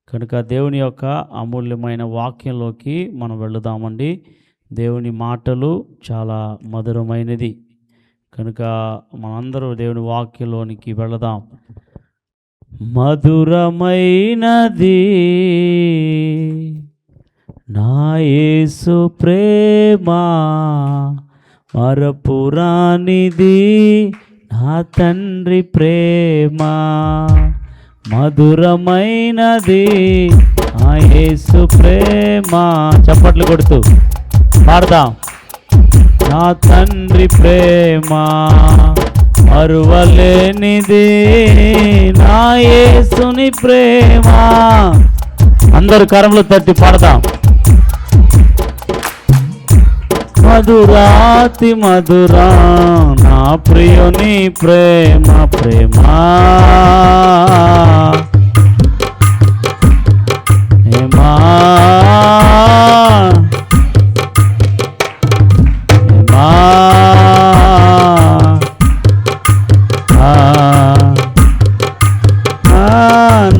కనుక దేవుని యొక్క అమూల్యమైన వాక్యంలోకి మనం వెళుదామండి. దేవుని మాటలు చాలా మధురమైనది కనుక మనందరూ దేవుని వాక్యంలోనికి వెళదాం. మధురమైనది నా యేసు ప్రేమ, మరపురానిది నా తండ్రి ప్రేమ. మధురమైనది నా యేసు ప్రేమ. చప్పట్లు కొడుతూ పాడదాం. నా తండ్రి ప్రేమ మరువలేనిది నా యేసుని ప్రేమ. అందరు కరములు తట్టి పాడదాం. మధురాతి మధురా నా ప్రియుని ప్రేమ ప్రేమ. హేమా హేమా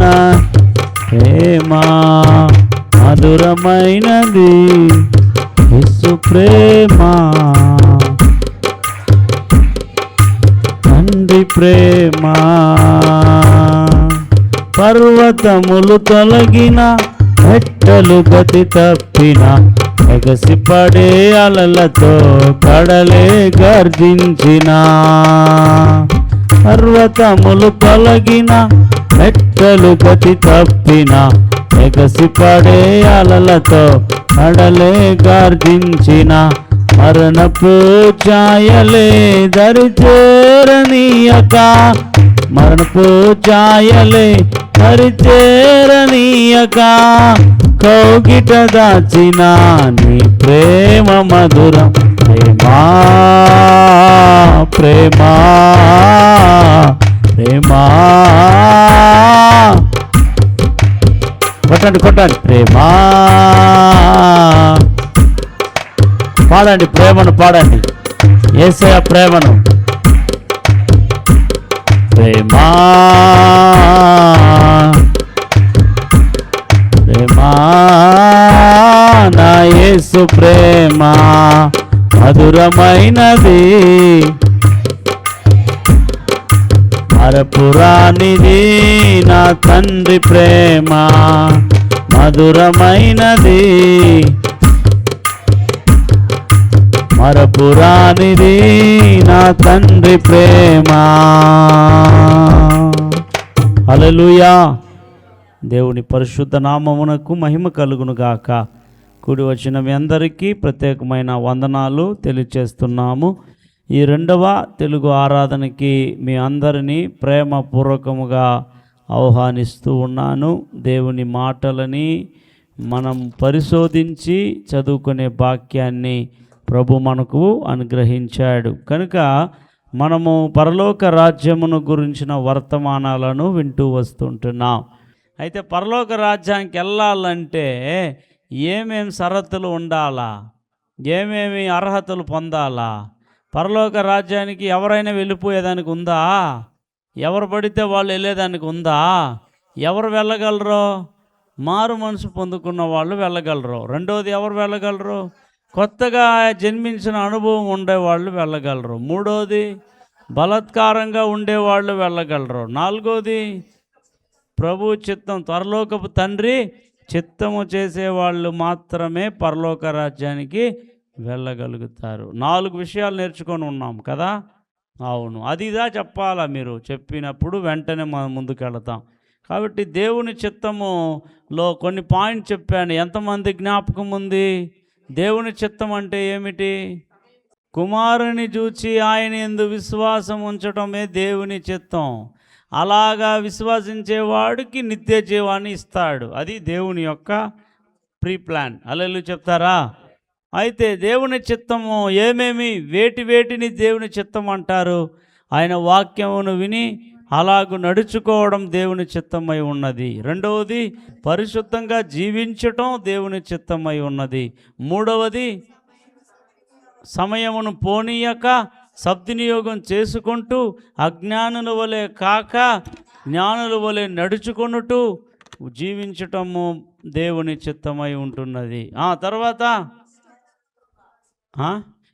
నా ప్రేమ మధురమైనది యేసు ప్రేమ, తండ్రి ప్రేమ. పర్వతములు తొలగిన, మెట్టలు గతి తప్పిన, ఎగసిపడే అలలతో కడలే గర్జించిన. పర్వతములు తొలగిన, మెట్టలు గతి తప్పిన, ఎగసిపడే అలలతో కడలే గర్జించిన. మరణపు ఛాయలే దరిచేరనీయక, మరణపు ఛాయలే దరిచేరనీయక, కౌగిట దాచిన నీ ప్రేమ మధురం. ప్రేమా ప్రేమా ప్రేమా. కొట్టండి కొట్టండి. ప్రేమా పాడండి, ప్రేమను పాడండి, యేసయ్య ప్రేమను. ప్రేమా ప్రేమా నా యేసు ప్రేమ మధురమైనది, మరపురానిది నా తండ్రి ప్రేమ. మధురమైనది మరపురానిది నా తండ్రి ప్రేమ. హల్లెలూయా. దేవుని పరిశుద్ధ నామమునకు మహిమ కలుగును గాక. కూడి వచ్చిన మీ అందరికీ ప్రత్యేకమైన వందనాలు తెలియచేస్తున్నాము. ఈ రెండవ తెలుగు ఆరాధనకి మీ అందరినీ ప్రేమపూర్వకముగా ఆహ్వానిస్తూ ఉన్నాను. దేవుని మాటలని మనం పరిశోధించి చదువుకునే భాగ్యాన్ని ప్రభు మనకు అనుగ్రహించాడు. కనుక మనము పరలోక రాజ్యమును గురించిన వర్తమానాలను వింటూ వస్తుంటున్నాం. అయితే పరలోక రాజ్యానికి వెళ్ళాలంటే ఏమేమి షరతులు ఉండాలా, ఏమేమి అర్హతలు పొందాలా? పరలోక రాజ్యానికి ఎవరైనా వెళ్ళిపోయేదానికి ఉందా? ఎవరు పడితే వాళ్ళు వెళ్ళేదానికి ఉందా? ఎవరు వెళ్ళగలరు? మారు మనసు పొందుకున్న వాళ్ళు వెళ్ళగలరు. రెండోది ఎవరు వెళ్ళగలరు? కొత్తగా జన్మించిన అనుభవం ఉండేవాళ్ళు వెళ్ళగలరు. మూడోది బలాత్కారంగా ఉండేవాళ్ళు వెళ్ళగలరు. నాలుగోది ప్రభు చిత్తం, పరలోకపు తండ్రి చిత్తము చేసేవాళ్ళు మాత్రమే పరలోక రాజ్యానికి వెళ్ళగలుగుతారు. 4 విషయాలు నేర్చుకొని ఉన్నాం కదా. అవును, అదిదా చెప్పాలా? మీరు చెప్పినప్పుడు వెంటనే మనం ముందుకు వెళతాం. కాబట్టి దేవుని చిత్తములో కొన్ని పాయింట్ చెప్పాను. ఎంతమంది జ్ఞాపకం ఉంది? దేవుని చిత్తం అంటే ఏమిటి? కుమారుని చూచి ఆయన యందు విశ్వాసం ఉంచటమే దేవుని చిత్తం. అలాగా విశ్వసించేవాడికి నిత్య జీవాన్ని ఇస్తాడు. అది దేవుని యొక్క ప్రీ ప్లాన్. హల్లెలూయా చెప్తారా? అయితే దేవుని చిత్తము ఏమేమి, వేటిని దేవుని చిత్తం అంటారు? ఆయన వాక్యమును విని అలాగూ నడుచుకోవడం దేవుని చిత్తమై ఉన్నది. రెండవది పరిశుద్ధంగా జీవించటం దేవుని చిత్తమై ఉన్నది. మూడవది సమయమును పోనీయక సద్వినియోగం చేసుకుంటూ అజ్ఞానుల వలె కాక జ్ఞానుల వలె నడుచుకొనుటూ జీవించటము దేవుని చిత్తమై ఉంటున్నది. తర్వాత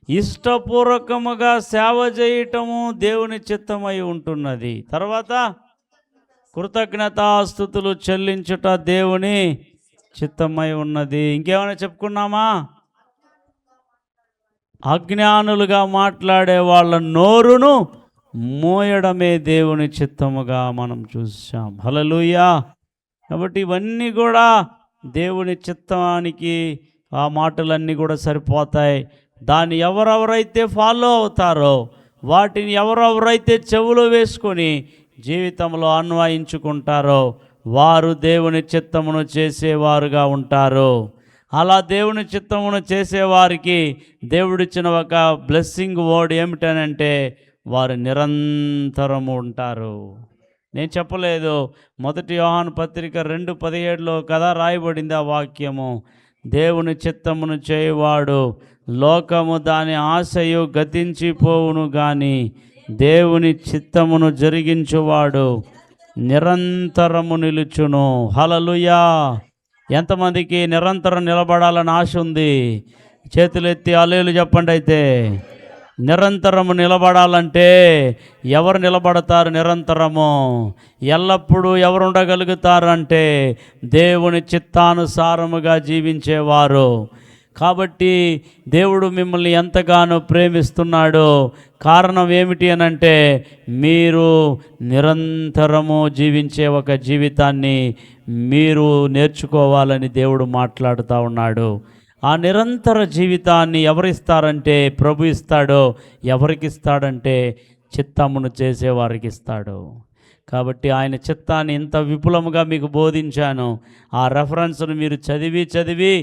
ఇష్టపూర్వకముగా సేవ చేయటము దేవుని చిత్తమై ఉంటున్నది. తర్వాత కృతజ్ఞతాస్తుతులు చెల్లించుట దేవుని చిత్తమై ఉన్నది. ఇంకేమైనా చెప్పుకున్నామా? అజ్ఞానులుగా మాట్లాడే వాళ్ళ నోరును మోయడమే దేవుని చిత్తముగా మనం చూసాం. హల్లెలూయా. కాబట్టి ఇవన్నీ కూడా దేవుని చిత్తానికి ఆ మాటలన్నీ కూడా సరిపోతాయి. దాన్ని ఎవరెవరైతే ఫాలో అవుతారో, వాటిని ఎవరెవరైతే చెవులో వేసుకొని జీవితంలో అన్వయించుకుంటారో వారు దేవుని చిత్తమును చేసేవారుగా ఉంటారు. అలా దేవుని చిత్తమును చేసేవారికి దేవుడిచ్చిన ఒక బ్లెస్సింగ్ వర్డ్ ఏమిటనంటే వారు నిరంతరము ఉంటారు. నేను చెప్పలేదు, 1 యోహాను పత్రిక 2:17 కదా రాయబడింది ఆ వాక్యము. దేవుని చిత్తమును చేయువాడు లోకము దాని ఆశయు గతించిపోవును గాని దేవుని చిత్తమును జరిగించువాడు నిరంతరము నిలుచును. హల్లెలూయా. ఎంతమందికి నిరంతరం నిలబడాలని ఆశ ఉంది? చేతులెత్తి హల్లెలూయా చెప్పండి. అయితే నిరంతరము నిలబడాలంటే ఎవరు నిలబడతారు? నిరంతరము ఎల్లప్పుడూ ఎవరు ఉండగలుగుతారంటే దేవుని చిత్తానుసారముగా జీవించేవారు. కాబట్టి దేవుడు మిమ్మల్ని ఎంతగానో ప్రేమిస్తున్నాడో కారణం ఏమిటి అనంటే మీరు నిరంతరము జీవించే ఒక జీవితాన్ని మీరు నేర్చుకోవాలని దేవుడు మాట్లాడుతూ ఉన్నాడు. ఆ నిరంతర జీవితాన్ని ఎవరిస్తారంటే ప్రభు ఇస్తాడో. ఎవరికి ఇస్తాడంటే చిత్తమును చేసేవారికి ఇస్తాడు. కాబట్టి ఆయన చిత్తాన్ని ఇంత విపులముగా మీకు బోధించాను. ఆ రెఫరెన్స్ను మీరు చదివి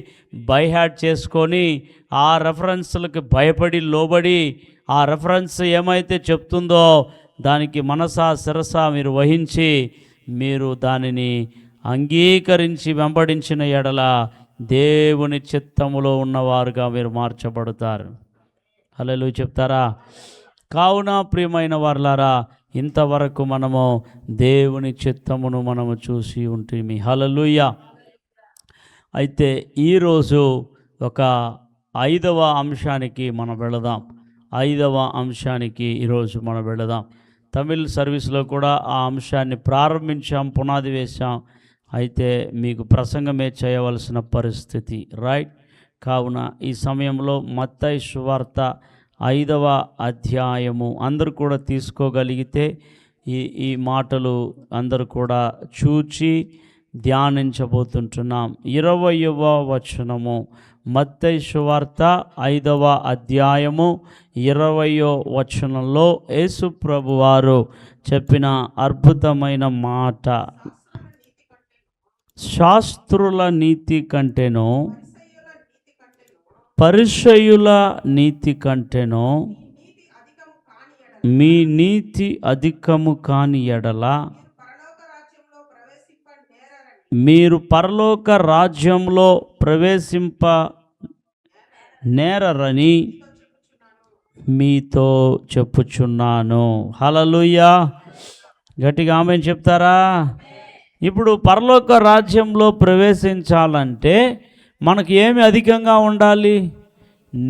బైహార్ట్ చేసుకొని ఆ రెఫరెన్స్లకు భయపడి లోబడి ఆ రెఫరెన్స్ ఏమైతే చెప్తుందో దానికి మనసా శిరసా మీరు వహించి మీరు దానిని అంగీకరించి వెంబడించిన ఎడల దేవుని చిత్తములో ఉన్నవారుగా మీరు మార్చబడతారు. హల్లెలూయా చెప్తారా? కావున ప్రియమైన వారలారా, ఇంతవరకు మనము దేవుని చిత్తమును మనము చూసి ఉంటుంది. హల్లెలూయా. అయితే ఈరోజు ఒక 5వ అంశానికి మనం వెళదాం. 5వ అంశానికి ఈరోజు మనం వెళదాం. తమిళ్ సర్వీస్లో కూడా ఆ అంశాన్ని ప్రారంభించాం, పునాది వేశాం. అయితే మీకు ప్రసంగమే చేయవలసిన పరిస్థితి, రైట్? కావున ఈ సమయంలో మత్తయి సువార్త 5వ అధ్యాయము అందరూ కూడా తీసుకోగలిగితే ఈ మాటలు అందరూ కూడా చూచి ధ్యానించబోతుంటున్నాం. 20వ వచనము, మత్తయి సువార్త 5వ అధ్యాయము 20వ వచనంలో యేసు ప్రభువారు చెప్పిన అద్భుతమైన మాట, శాస్త్రుల నీతి కంటేనో పరిసయ్యుల నీతి కంటేనో మీ నీతి అధికము కాని ఎడల మీరు పరలోక రాజ్యంలో ప్రవేశింప నేరరని మీతో చెప్పుచున్నాను. హల్లెలూయా. గట్టిగా ఆమేన్ చెప్తారా? ఇప్పుడు పరలోక రాజ్యంలో ప్రవేశించాలంటే మనకు ఏమి అధికంగా ఉండాలి?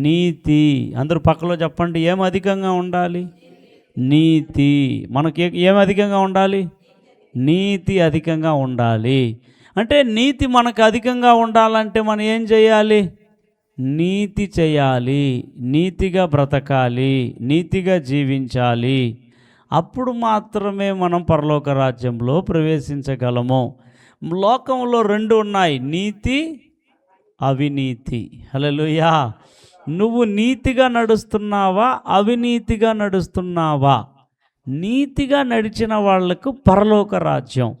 నీతి. అందరూ పక్కలో చెప్పండి, ఏమి అధికంగా ఉండాలి? నీతి. మనకి ఏమి అధికంగా ఉండాలి? నీతి అధికంగా ఉండాలి. అంటే నీతి మనకు అధికంగా ఉండాలంటే మనం ఏం చేయాలి? నీతి చేయాలి, నీతిగా బ్రతకాలి, నీతిగా జీవించాలి. అప్పుడు మాత్రమే మనం పరలోక రాజ్యంలో ప్రవేశించగలము. లోకంలో 2 ఉన్నాయి, నీతి, అవినీతి. హల్లెలూయా. నువ్వు నీతిగా నడుస్తున్నావా, అవినీతిగా నడుస్తున్నావా? నీతిగా నడిచిన వాళ్లకు పరలోక రాజ్యం.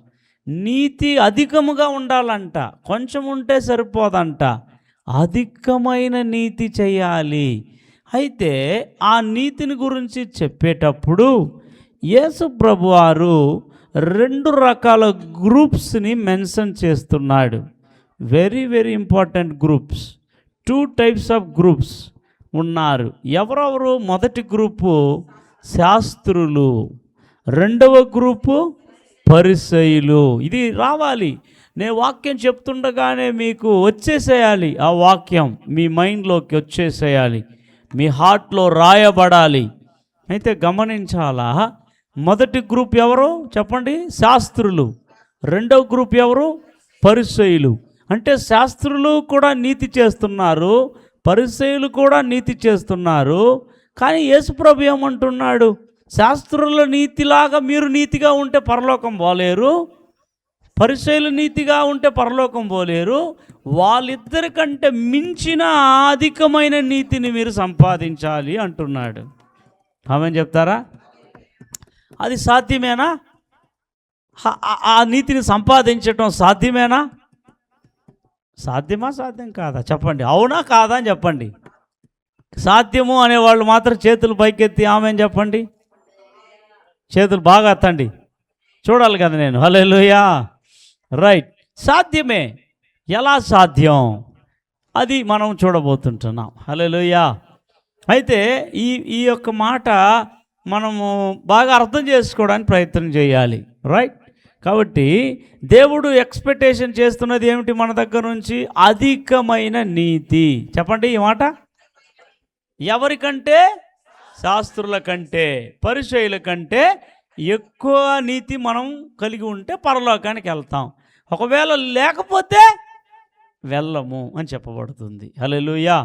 నీతి అధికముగా ఉండాలంట, కొంచెం ఉంటే సరిపోదంట, అధికమైన నీతి చేయాలి. అయితే ఆ నీతిని గురించి చెప్పేటప్పుడు యేసు ప్రభువారు 2 రకాల గ్రూప్స్ని మెన్షన్ చేస్తున్నాడు. Very very important groups. 2 types of groups ఉన్నారు. ఎవరెవరు? మొదటి గ్రూపు శాస్త్రులు, 2వ గ్రూపు పరిసయ్యులు. ఇది రావాలి. నేను వాక్యం చెప్తుండగానే మీకు వచ్చేసేయాలి, ఆ వాక్యం మీ మైండ్లోకి వచ్చేసేయాలి, మీ హార్ట్లో రాయబడాలి. అయితే గమనించాలా, మొదటి గ్రూప్ ఎవరు చెప్పండి? శాస్త్రులు. రెండవ గ్రూప్ ఎవరు? పరిసయ్యులు. అంటే శాస్త్రులు కూడా నీతి చేస్తున్నారు, పరిసయ్యులు కూడా నీతి చేస్తున్నారు. కానీ యేసుప్రభు ఏమంటున్నాడు? శాస్త్రుల నీతిలాగా మీరు నీతిగా ఉంటే పరలోకం పోలేరు, పరిసయ్యులు నీతిగా ఉంటే పరలోకం పోలేరు. వాళ్ళిద్దరికంటే మించిన అధికమైన నీతిని మీరు సంపాదించాలి అంటున్నాడు. ఆమేన్ చెప్తారా? అది సాధ్యమేనా? ఆ నీతిని సంపాదించటం సాధ్యమేనా? సాధ్యమా సాధ్యం కాదా చెప్పండి? అవునా కాదా అని చెప్పండి. సాధ్యము అనేవాళ్ళు మాత్రం చేతులు పైకెత్తి ఆమేన్ చెప్పండి. చేతులు బాగా ఎత్తండి, చూడాలి కదా నేను. హల్లెలూయా. రైట్, సాధ్యమే. ఎలా సాధ్యం అది మనం చూడబోతుంటున్నాం. హల్లెలూయా. అయితే ఈ యొక్క మాట మనము బాగా అర్థం చేసుకోవడానికి ప్రయత్నం చేయాలి. రైట్. కాబట్టి దేవుడు ఎక్స్పెక్టేషన్ చేస్తున్నది ఏమిటి మన దగ్గర నుంచి? అధికమైన నీతి. చెప్పండి ఈ మాట. ఎవరికంటే? శాస్త్రుల కంటే, పరిసయ్యుల కంటే ఎక్కువ నీతి మనం కలిగి ఉంటే పరలోకానికి వెళ్తాం. ఒకవేళ లేకపోతే వెళ్ళము అని చెప్పబడుతుంది. హల్లెలూయా.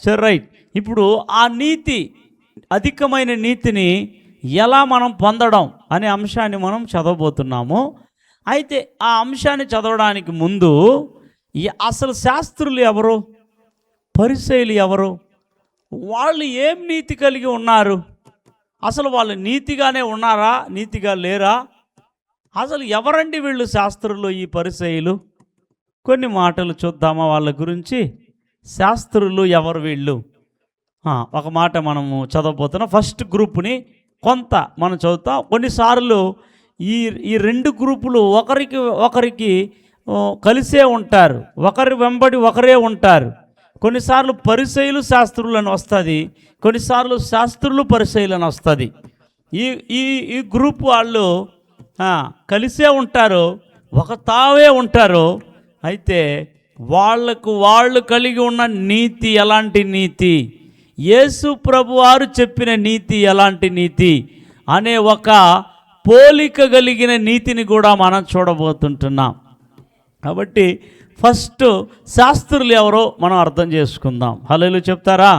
సరే, రైట్. ఇప్పుడు ఆ నీతి, అధికమైన నీతిని ఎలా మనం పొందడం అనే అంశాన్ని మనం చదవబోతున్నాము. అయితే ఆ అంశాన్ని చదవడానికి ముందు అసలు శాస్త్రులు ఎవరు, పరిసయ్యులు ఎవరు, వాళ్ళు ఏం నీతి కలిగి ఉన్నారు, అసలు వాళ్ళు నీతిగానే ఉన్నారా, నీతిగా లేరా, అసలు ఎవరండి వీళ్ళు శాస్త్రులు, ఈ పరిసయ్యులు? కొన్ని మాటలు చూద్దామా వాళ్ళ గురించి? శాస్త్రులు ఎవరు వీళ్ళు? ఒక మాట మనము చదవబోతున్నాం. ఫస్ట్ గ్రూప్ని కొంత మనం చదువుతాం. కొన్నిసార్లు ఈ రెండు గ్రూపులు ఒకరికి కలిసే ఉంటారు, ఒకరి వెంబడి ఒకరే ఉంటారు. కొన్నిసార్లు పరిసయ్యులు శాస్త్రులు అని వస్తుంది, కొన్నిసార్లు శాస్త్రులు పరిసయ్యులు అని వస్తుంది. ఈ గ్రూప్ వాళ్ళు కలిసే ఉంటారు, ఒక తావే ఉంటారు. అయితే వాళ్ళు కలిగి ఉన్న నీతి ఎలాంటి నీతి, యేసు ప్రభువారు చెప్పిన నీతి ఎలాంటి నీతి అనే ఒక పోలిక కలిగిన నీతిని కూడా మనం చూడబోతుంటున్నాం. కాబట్టి ఫస్ట్ శాస్త్రులు ఎవరో మనం అర్థం చేసుకుందాం. హల్లెలూయా చెప్తారా?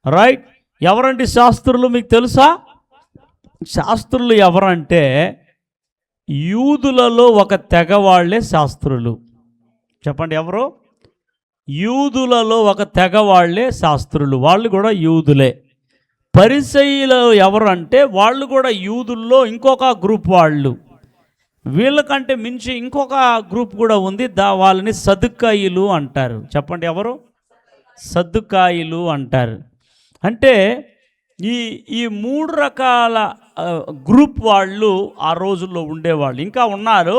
రైట్. ఎవరండి శాస్త్రులు? మీకు తెలుసా? శాస్త్రులు ఎవరంటే యూదులలో ఒక తెగ వాళ్ళే శాస్త్రులు. చెప్పండి ఎవరు? యూదులలో ఒక తెగ వాళ్ళే శాస్త్రులు, వాళ్ళు కూడా యూదులే. పరిసయ్యులు ఎవరు అంటే వాళ్ళు కూడా యూదుల్లో ఇంకొక గ్రూప్ వాళ్ళు. వీళ్ళకంటే మించి ఇంకొక గ్రూప్ కూడా ఉంది, వాళ్ళని సద్దుకాయిలు అంటారు. చెప్పండి ఎవరు? సద్దుకాయిలు అంటారు. అంటే ఈ మూడు రకాల గ్రూప్ వాళ్ళు ఆ రోజుల్లో ఉండేవాళ్ళు, ఇంకా ఉన్నారు.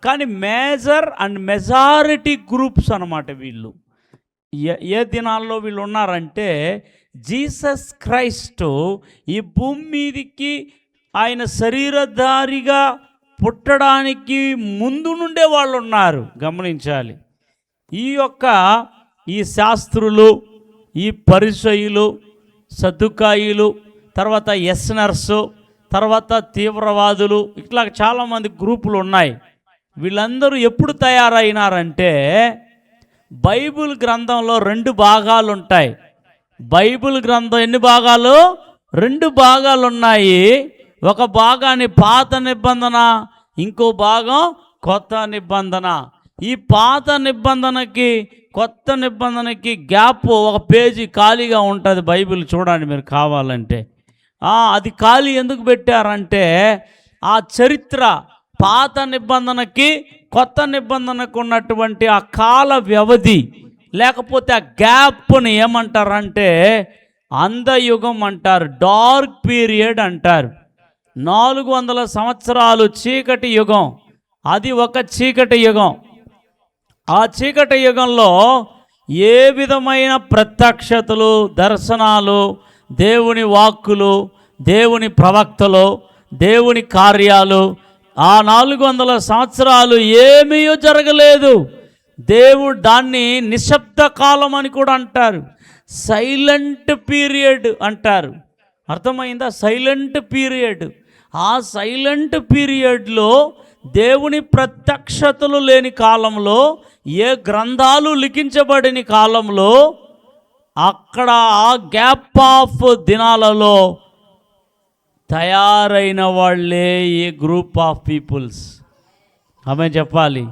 కానీ మేజర్ అండ్ మెజారిటీ గ్రూప్స్ అన్నమాట వీళ్ళు. ఏ దినాల్లో వీళ్ళు ఉన్నారంటే జీసస్ క్రైస్ట్ ఈ భూమి మీదికి ఆయన శరీరధారిగా పుట్టడానికి ముందు నుండే వాళ్ళు ఉన్నారు. గమనించాలి. ఈ శాస్త్రులు, ఈ పరిసయ్యులు, సద్దుకాయిలు, తర్వాత యస్నర్సు, తర్వాత తీవ్రవాదులు, ఇట్లా చాలామంది గ్రూపులు ఉన్నాయి. వీళ్ళందరూ ఎప్పుడు తయారైనారంటే బైబిల్ గ్రంథంలో 2 భాగాలు ఉంటాయి. బైబిల్ గ్రంథం ఎన్ని భాగాలు? 2 భాగాలు ఉన్నాయి. ఒక భాగాన్ని పాత నిబంధన, ఇంకో భాగం కొత్త నిబంధన. ఈ పాత నిబంధనకి కొత్త నిబంధనకి గ్యాప్, ఒక పేజీ ఖాళీగా ఉంటుంది బైబిల్. చూడండి మీరు కావాలంటే. అది ఖాళీ ఎందుకు పెట్టారంటే ఆ చరిత్ర, పాత నిబంధనకి కొత్త నిబంధనకు ఉన్నటువంటి ఆ కాల వ్యవధి, లేకపోతే ఆ గ్యాప్ని ఏమంటారంటే అంధయుగం అంటారు, డార్క్ పీరియడ్ అంటారు. 400 సంవత్సరాలు చీకటి యుగం, అది ఒక చీకటి యుగం. ఆ చీకటి యుగంలో ఏ విధమైన ప్రత్యక్షతలు, దర్శనాలు, దేవుని వాక్కులు, దేవుని ప్రవక్తలు, దేవుని కార్యాలు ఆ 400 సంవత్సరాలు ఏమీ జరగలేదు. దేవుడు దాన్ని నిశ్శబ్ద కాలం అని కూడా అంటారు, సైలెంట్ పీరియడ్ అంటారు. అర్థమైందా? Silent period. ఆ సైలెంట్ పీరియడ్లో దేవుని ప్రత్యక్షతలు లేని కాలంలో, ఏ గ్రంథాలు లిఖించబడిన కాలంలో, అక్కడ ఆ గ్యాప్ ఆఫ్ దినాలలో తయారైన వాళ్ళే ఈ గ్రూప్ ఆఫ్ పీపుల్స్. ఆమె చెప్పాలి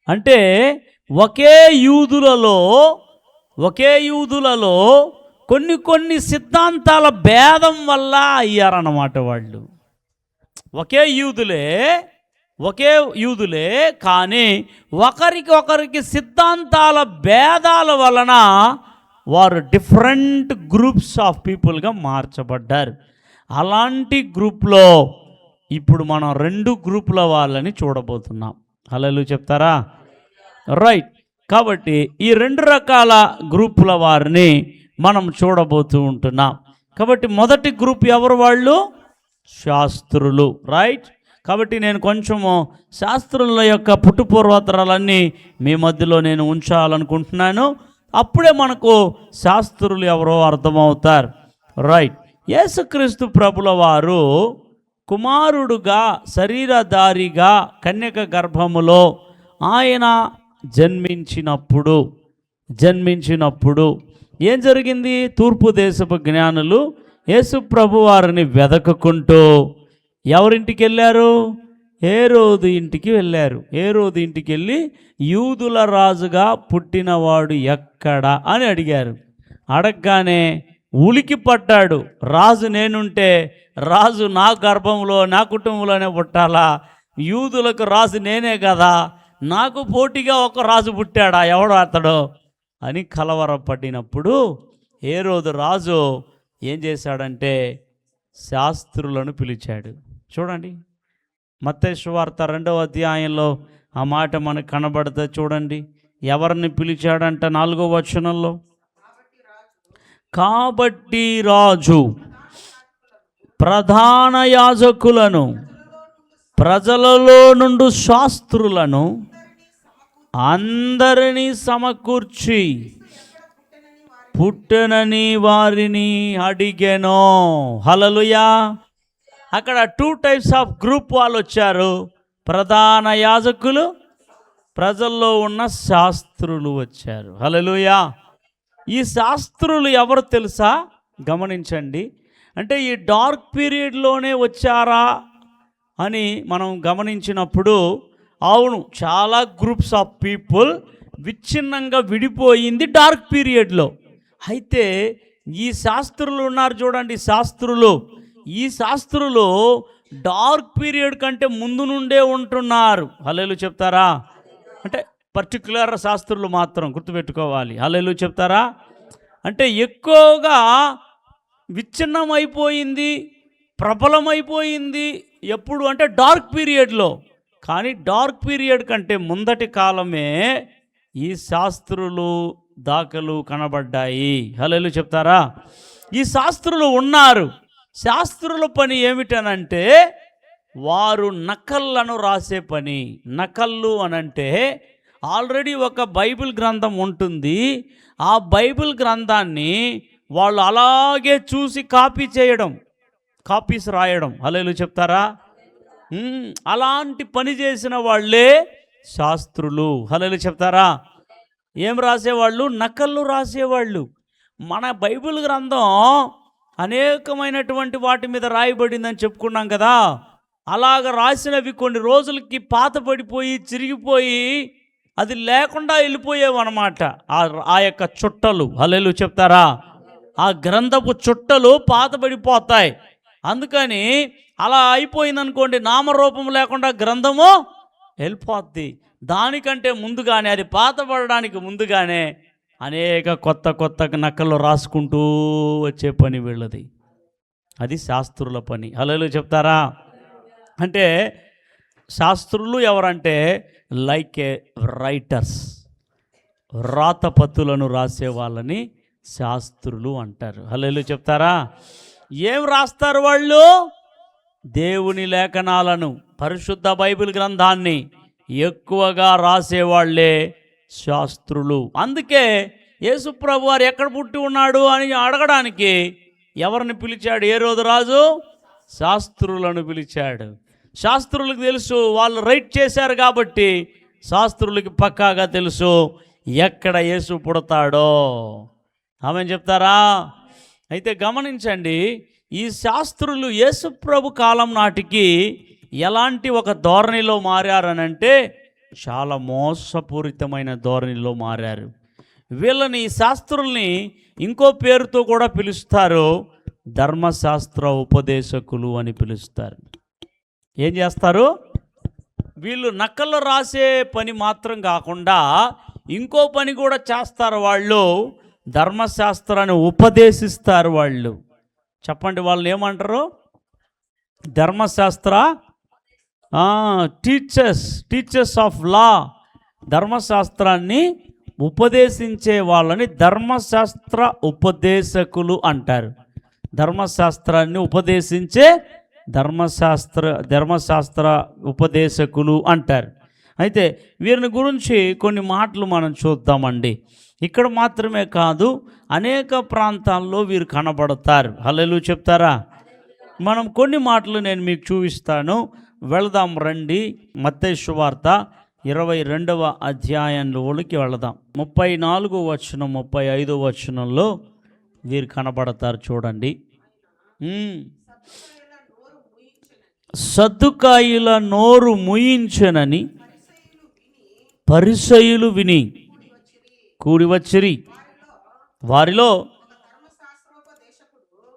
అంటే ఒకే యూదులలో కొన్ని సిద్ధాంతాల భేదం వల్ల అయ్యారన్నమాట వాళ్ళు. ఒకే యూదులే కానీ ఒకరికి సిద్ధాంతాల భేదాల వలన వారు డిఫరెంట్ గ్రూప్స్ ఆఫ్ పీపుల్గా మార్చబడ్డారు. అలాంటి గ్రూప్లో ఇప్పుడు మనం 2 గ్రూపుల వాళ్ళని చూడబోతున్నాం. హల్లెలూయా చెప్తారా? రైట్. కాబట్టి ఈ 2 రకాల గ్రూపుల వారిని మనం చూడబోతూ ఉంటున్నాం. కాబట్టి మొదటి గ్రూప్ ఎవరు? వాళ్ళు శాస్త్రులు. రైట్. కాబట్టి నేను కొంచెము శాస్త్రుల యొక్క పుట్టుపూర్వోత్తరాలన్నీ మీ మధ్యలో నేను ఉంచాలనుకుంటున్నాను. అప్పుడే మనకు శాస్త్రులు ఎవరో అర్థమవుతారు. రైట్. యేసుక్రీస్తు ప్రభుల వారు కుమారుడుగా శరీరధారిగా కన్యక గర్భములో ఆయన జన్మించినప్పుడు ఏం జరిగింది? తూర్పు దేశపు జ్ఞానులు యేసు ప్రభు వారిని వెదకుకుంటూ ఎవరింటికి వెళ్ళారు? హేరోదు ఇంటికి వెళ్ళారు. హేరోదు ఇంటికి వెళ్ళి యూదుల రాజుగా పుట్టినవాడు ఎక్కడా అని అడిగారు. అడగగానే ఉలికి పడ్డాడు. రాజు నేనుంటే రాజు నా గర్భంలో నా కుటుంబంలోనే పుట్టాలా? యూదులకు రాజు నేనే కదా, నాకు పోటీగా ఒక రాజు పుట్టాడా, ఎవడో అతడు అని కలవరపడినప్పుడు హేరోదు రాజు ఏం చేశాడంటే శాస్త్రులను పిలిచాడు. చూడండి, మత్తయి సువార్త 2వ అధ్యాయంలో ఆ మాట మనకు కనబడుతుంది. చూడండి ఎవరిని పిలిచాడంట 4వ వచనంలో. కాబట్టి రాజు ప్రధాన యాజకులను ప్రజలలో నుండి శాస్త్రులను అందరినీ సమకూర్చి పుట్టనని వారిని అడిగెను. హల్లెలూయా. అక్కడ 2 టైప్స్ ఆఫ్ గ్రూప్ వాళ్ళు వచ్చారు. ప్రధాన యాజకులు, ప్రజల్లో ఉన్న శాస్త్రులు వచ్చారు. హల్లెలూయా. ఈ శాస్త్రులు ఎవరు తెలుసా? గమనించండి. అంటే ఈ డార్క్ పీరియడ్లోనే వచ్చారా అని మనం గమనించినప్పుడు అవును, చాలా గ్రూప్స్ ఆఫ్ పీపుల్ విచ్ఛిన్నంగా విడిపోయింది డార్క్ పీరియడ్లో. అయితే ఈ శాస్త్రులు ఉన్నారు చూడండి, ఈ శాస్త్రులు డార్క్ పీరియడ్ కంటే ముందు నుండే ఉంటున్నారు. హల్లెలూయా చెప్తారా? అంటే పర్టికులర్ శాస్త్రులు మాత్రం గుర్తుపెట్టుకోవాలి. హల్లెలూయా చెప్తారా? అంటే ఎక్కువగా విచ్ఛిన్నమైపోయింది, ప్రబలమైపోయింది ఎప్పుడు అంటే డార్క్ పీరియడ్లో. కానీ డార్క్ పీరియడ్ కంటే ముందటి కాలమే ఈ శాస్త్రులు దాఖలు కనబడ్డాయి. హల్లెలూయా చెప్తారా? ఈ శాస్త్రులు ఉన్నారు. శాస్త్రుల పని ఏమిటనంటే వారు నకళ్ళను రాసే పని. నకళ్ళు అనంటే ఆల్రెడీ ఒక బైబిల్ గ్రంథం ఉంటుంది. ఆ బైబిల్ గ్రంథాన్ని వాళ్ళు అలాగే చూసి కాపీస్ రాయడం. హల్లెలూయా చెప్తారా? అలాంటి పని చేసిన వాళ్ళే శాస్త్రులు. హల్లెలూయా చెప్తారా? ఏం రాసేవాళ్ళు? నకళ్ళు రాసేవాళ్ళు. మన బైబిల్ గ్రంథం అనేకమైనటువంటి వాటి మీద రాయబడిందని చెప్పుకున్నాం కదా. అలాగ రాసినవి కొన్ని రోజులకి పాతపడిపోయి చిరిగిపోయి అది లేకుండా వెళ్ళిపోయేవన్నమాట ఆ యొక్క చుట్టలు. హల్లెలూయా చెప్తారా? ఆ గ్రంథపు చుట్టలు పాతపడిపోతాయి. అందుకని అలా అయిపోయిందనుకోండి, నామరూపం లేకుండా గ్రంథము వెళ్ళిపోద్ది. దానికంటే ముందుగానే, అది పాతపడడానికి ముందుగానే అనేక కొత్త నకలు రాసుకుంటూ వచ్చే పని వీళ్ళది. అది శాస్త్రుల పని. హల్లెలూయా చెప్తారా? అంటే శాస్త్రులు ఎవరంటే లైక్ ఏ రైటర్స్, రాతపత్తులను రాసే వాళ్ళని శాస్త్రులు అంటారు. హల్లెలూయా చెప్తారా? ఏం రాస్తారు వాళ్ళు? దేవుని లేఖనాలను, పరిశుద్ధ బైబిల్ గ్రంథాన్ని ఎక్కువగా రాసేవాళ్లే శాస్త్రులు. అందుకే యేసుప్రభు వారు ఎక్కడ పుట్టి ఉన్నాడు అని అడగడానికి ఎవరిని పిలిచాడు హేరోదు రాజు? శాస్త్రులను పిలిచాడు. శాస్త్రులకు తెలుసు, వాళ్ళు రైట్ చేశారు కాబట్టి శాస్త్రులకి పక్కాగా తెలుసు ఎక్కడ యేసు పుడతాడో. ఆమెను చెప్తారా? అయితే గమనించండి, ఈ శాస్త్రులు యేసుప్రభు కాలం నాటికి ఎలాంటి ఒక ధోరణిలో మారారనంటే చాలా మోసపూరితమైన ధోరణిలో మారారు. వీళ్ళని, ఈ శాస్త్రుల్ని ఇంకో పేరుతో కూడా పిలుస్తారు, ధర్మశాస్త్ర ఉపదేశకులు అని పిలుస్తారు. ఏం చేస్తారు? వీళ్ళు నకలు రాసే పని మాత్రం కాకుండా ఇంకో పని కూడా చేస్తారు. వాళ్ళు ధర్మశాస్త్రాన్ని ఉపదేశిస్తారు. వాళ్ళు చెప్పండి, వాళ్ళు ఏమంటారు? ధర్మశాస్త్ర టీచర్స్ ఆఫ్ లా. ధర్మశాస్త్రాన్ని ఉపదేశించే వాళ్ళని ధర్మశాస్త్ర ఉపదేశకులు అంటారు. ధర్మశాస్త్రాన్ని ఉపదేశించే ధర్మశాస్త్ర ఉపదేశకులు అంటారు. అయితే వీరిని గురించి కొన్ని మాటలు మనం చూద్దామండి. ఇక్కడ మాత్రమే కాదు, అనేక ప్రాంతాల్లో వీరు కనబడతారు. హల్లెలూయా చెప్తారా? మనం కొన్ని మాటలు నేను మీకు చూపిస్తాను. వెళదాం రండి. మత్తయి సువార్త 22వ అధ్యాయంలోకి వెళదాం. 34 వచనం 35 వచనంలో వీరు కనబడతారు. చూడండి. సద్దుకాయుల నోరు మూయించనని పరిసయ్యులు విని కూడి వచ్చిరి. వారిలో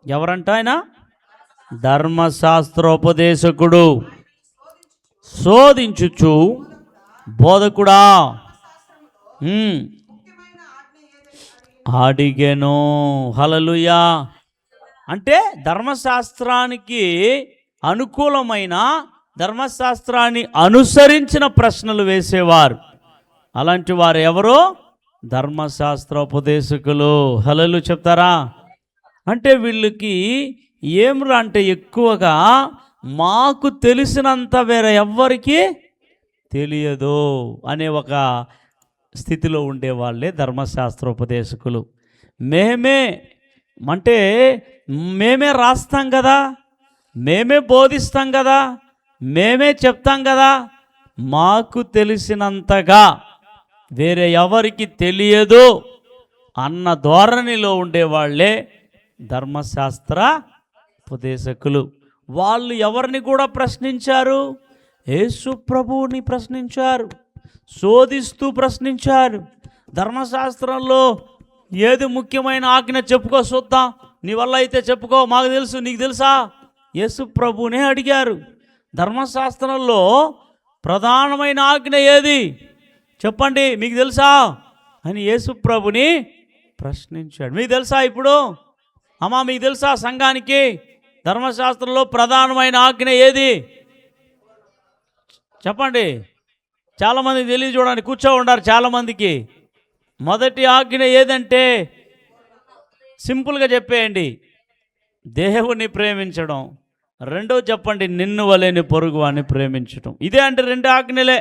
ఎవరంట? ఆయన ధర్మశాస్త్రోపదేశకుడు. శోధించుచు, బోధకుడా అడిగెను. హల్లెలూయా. అంటే ధర్మశాస్త్రానికి అనుకూలమైన, ధర్మశాస్త్రాన్ని అనుసరించిన ప్రశ్నలు వేసేవారు. అలాంటి వారు ఎవరో? ధర్మశాస్త్రోపదేశకులు. హల్లెలూయా చెప్తారా? అంటే వీళ్ళకి ఏమిరా అంటే ఎక్కువగా మాకు తెలిసినంత వేరే ఎవ్వరికి తెలియదు అనే ఒక స్థితిలో ఉండేవాళ్ళే ధర్మశాస్త్రోపదేశకులు. మేమే రాస్తాం కదా, మేమే బోధిస్తాం కదా, మేమే చెప్తాం కదా, మాకు తెలిసినంతగా వేరే ఎవరికి తెలియదు అన్న ధోరణిలో ఉండేవాళ్లే ధర్మశాస్త్ర ఉపదేశకులు. వాళ్ళు ఎవరిని కూడా ప్రశ్నించారు? యేసు ప్రభువుని ప్రశ్నించారు, శోధిస్తూ ప్రశ్నించారు. ధర్మశాస్త్రంలో ఏది ముఖ్యమైన ఆజ్ఞ చెప్పుకో చూద్దాం, నీ వల్ల అయితే చెప్పుకో, మాకు తెలుసు, నీకు తెలుసా? యేసు ప్రభువునే అడిగారు. ధర్మశాస్త్రంలో ప్రధానమైన ఆజ్ఞ ఏది చెప్పండి, మీకు తెలుసా అని యేసు ప్రభుని ప్రశ్నించాడు. మీకు తెలుసా? ఇప్పుడు అమ్మా మీకు తెలుసా? సంఘానికి ధర్మశాస్త్రంలో ప్రధానమైన ఆజ్ఞ ఏది చెప్పండి. చాలామంది తెలియదు, చూడండి, కూర్చో ఉండారు చాలామందికి. మొదటి ఆజ్ఞ ఏదంటే సింపుల్గా చెప్పేయండి, దేవుని ప్రేమించడం. రెండో చెప్పండి, నిన్ను వలేని పొరుగు అని ప్రేమించడం. ఇదే అంటే 2 ఆజ్ఞలే.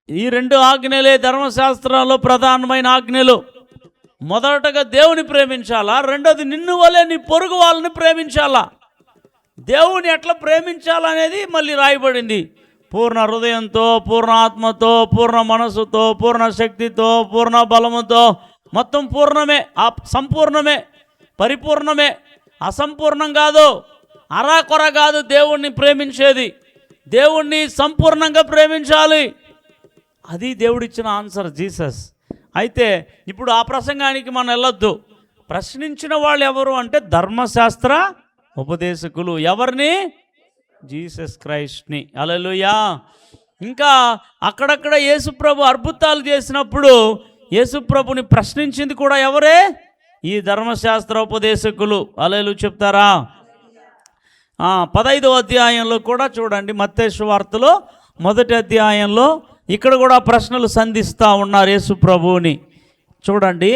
ఈ 2 ఆజ్ఞలే ధర్మశాస్త్రాల్లో ప్రధానమైన ఆజ్ఞలు. మొదటగా దేవుని ప్రేమించాలా, రెండోది నిన్ను వలే నీ పొరుగు వాళ్ళని ప్రేమించాలా. దేవుని ఎట్లా ప్రేమించాలనేది మళ్ళీ రాయబడింది. పూర్ణ హృదయంతో, పూర్ణ ఆత్మతో, పూర్ణ మనసుతో, పూర్ణ శక్తితో, పూర్ణ బలముతో, మొత్తం పూర్ణమే, సంపూర్ణమే, పరిపూర్ణమే, అసంపూర్ణం కాదు, అరాకొర కాదు. దేవుణ్ణి ప్రేమించేది, దేవుణ్ణి సంపూర్ణంగా ప్రేమించాలి. అది దేవుడిచ్చిన ఆన్సర్, జీసస్. అయితే ఇప్పుడు ఆ ప్రసంగానికి మనం వెళ్ళొద్దు. ప్రశ్నించిన వాళ్ళు ఎవరు అంటే ధర్మశాస్త్ర ఉపదేశకులు. ఎవరిని? జీసస్ క్రైస్ట్ని. హల్లెలూయా. ఇంకా అక్కడక్కడ యేసుప్రభు అద్భుతాలు చేసినప్పుడు యేసుప్రభుని ప్రశ్నించింది కూడా ఎవరే? ఈ ధర్మశాస్త్ర ఉపదేశకులు. హల్లెలూయా చెప్తారా? 15వ అధ్యాయంలో కూడా చూడండి, మత్తయి సువార్తలో 1వ అధ్యాయంలో ఇక్కడ కూడా ప్రశ్నలు సంధిస్తూ ఉన్నారు యేసు ప్రభువుని. చూడండి,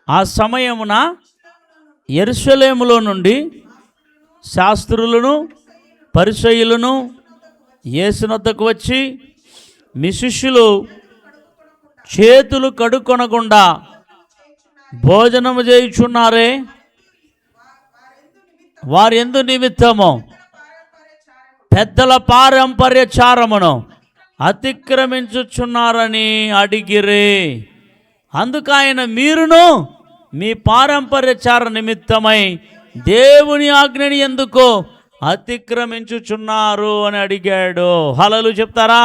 ఆ సమయమున యెరూషలేములో నుండి శాస్త్రులను పరిసయ్యులను యేసునొద్దకు వచ్చి, మీ శిష్యులు చేతులు కడుక్కొనకుండా భోజనము చేయుచున్నారే, వారెందు నిమిత్తము పెద్దల పారంపర్యచారమును అతిక్రమించుచున్నారని అడిగిరే. అందుకైన మీరును మీ పారంపర్యచార నిమిత్తమై దేవుని ఆజ్ఞని ఎందుకు అతిక్రమించుచున్నారు అని అడిగాడు. హల్లెలూయా చెప్తారా?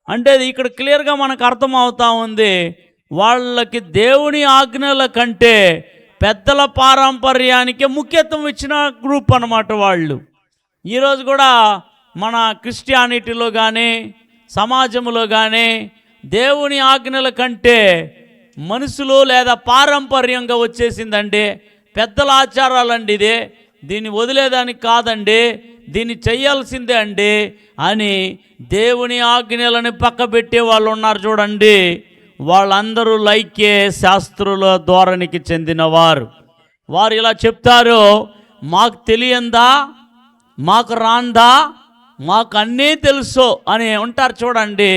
అంటే ఇక్కడ క్లియర్గా మనకు అర్థమవుతా ఉంది, వాళ్ళకి దేవుని ఆజ్ఞల కంటే పెద్దల పారంపర్యానికి ముఖ్యత్వం ఇచ్చిన గ్రూప్ అన్నమాట వాళ్ళు. ఈరోజు కూడా మన క్రిస్టియానిటీలో కానీ సమాజంలో కానీ దేవుని ఆజ్ఞల కంటే మనుషులు లేదా పారంపర్యంగా వచ్చేసిందండి, పెద్దల ఆచారాలండి, దీన్ని వదిలేదానికి కాదండి, దీన్ని చెయ్యాల్సిందే అండి అని దేవుని ఆజ్ఞలని పక్కబెట్టే వాళ్ళు ఉన్నారు చూడండి. వాళ్ళందరూ లైకే శాస్త్రుల ధోరణికి చెందినవారు. వారు ఇలా చెప్తారు, మాకు తెలియందా, మాకు రాందా, మాకు అన్నీ తెలుసు అని ఉంటారు చూడండి.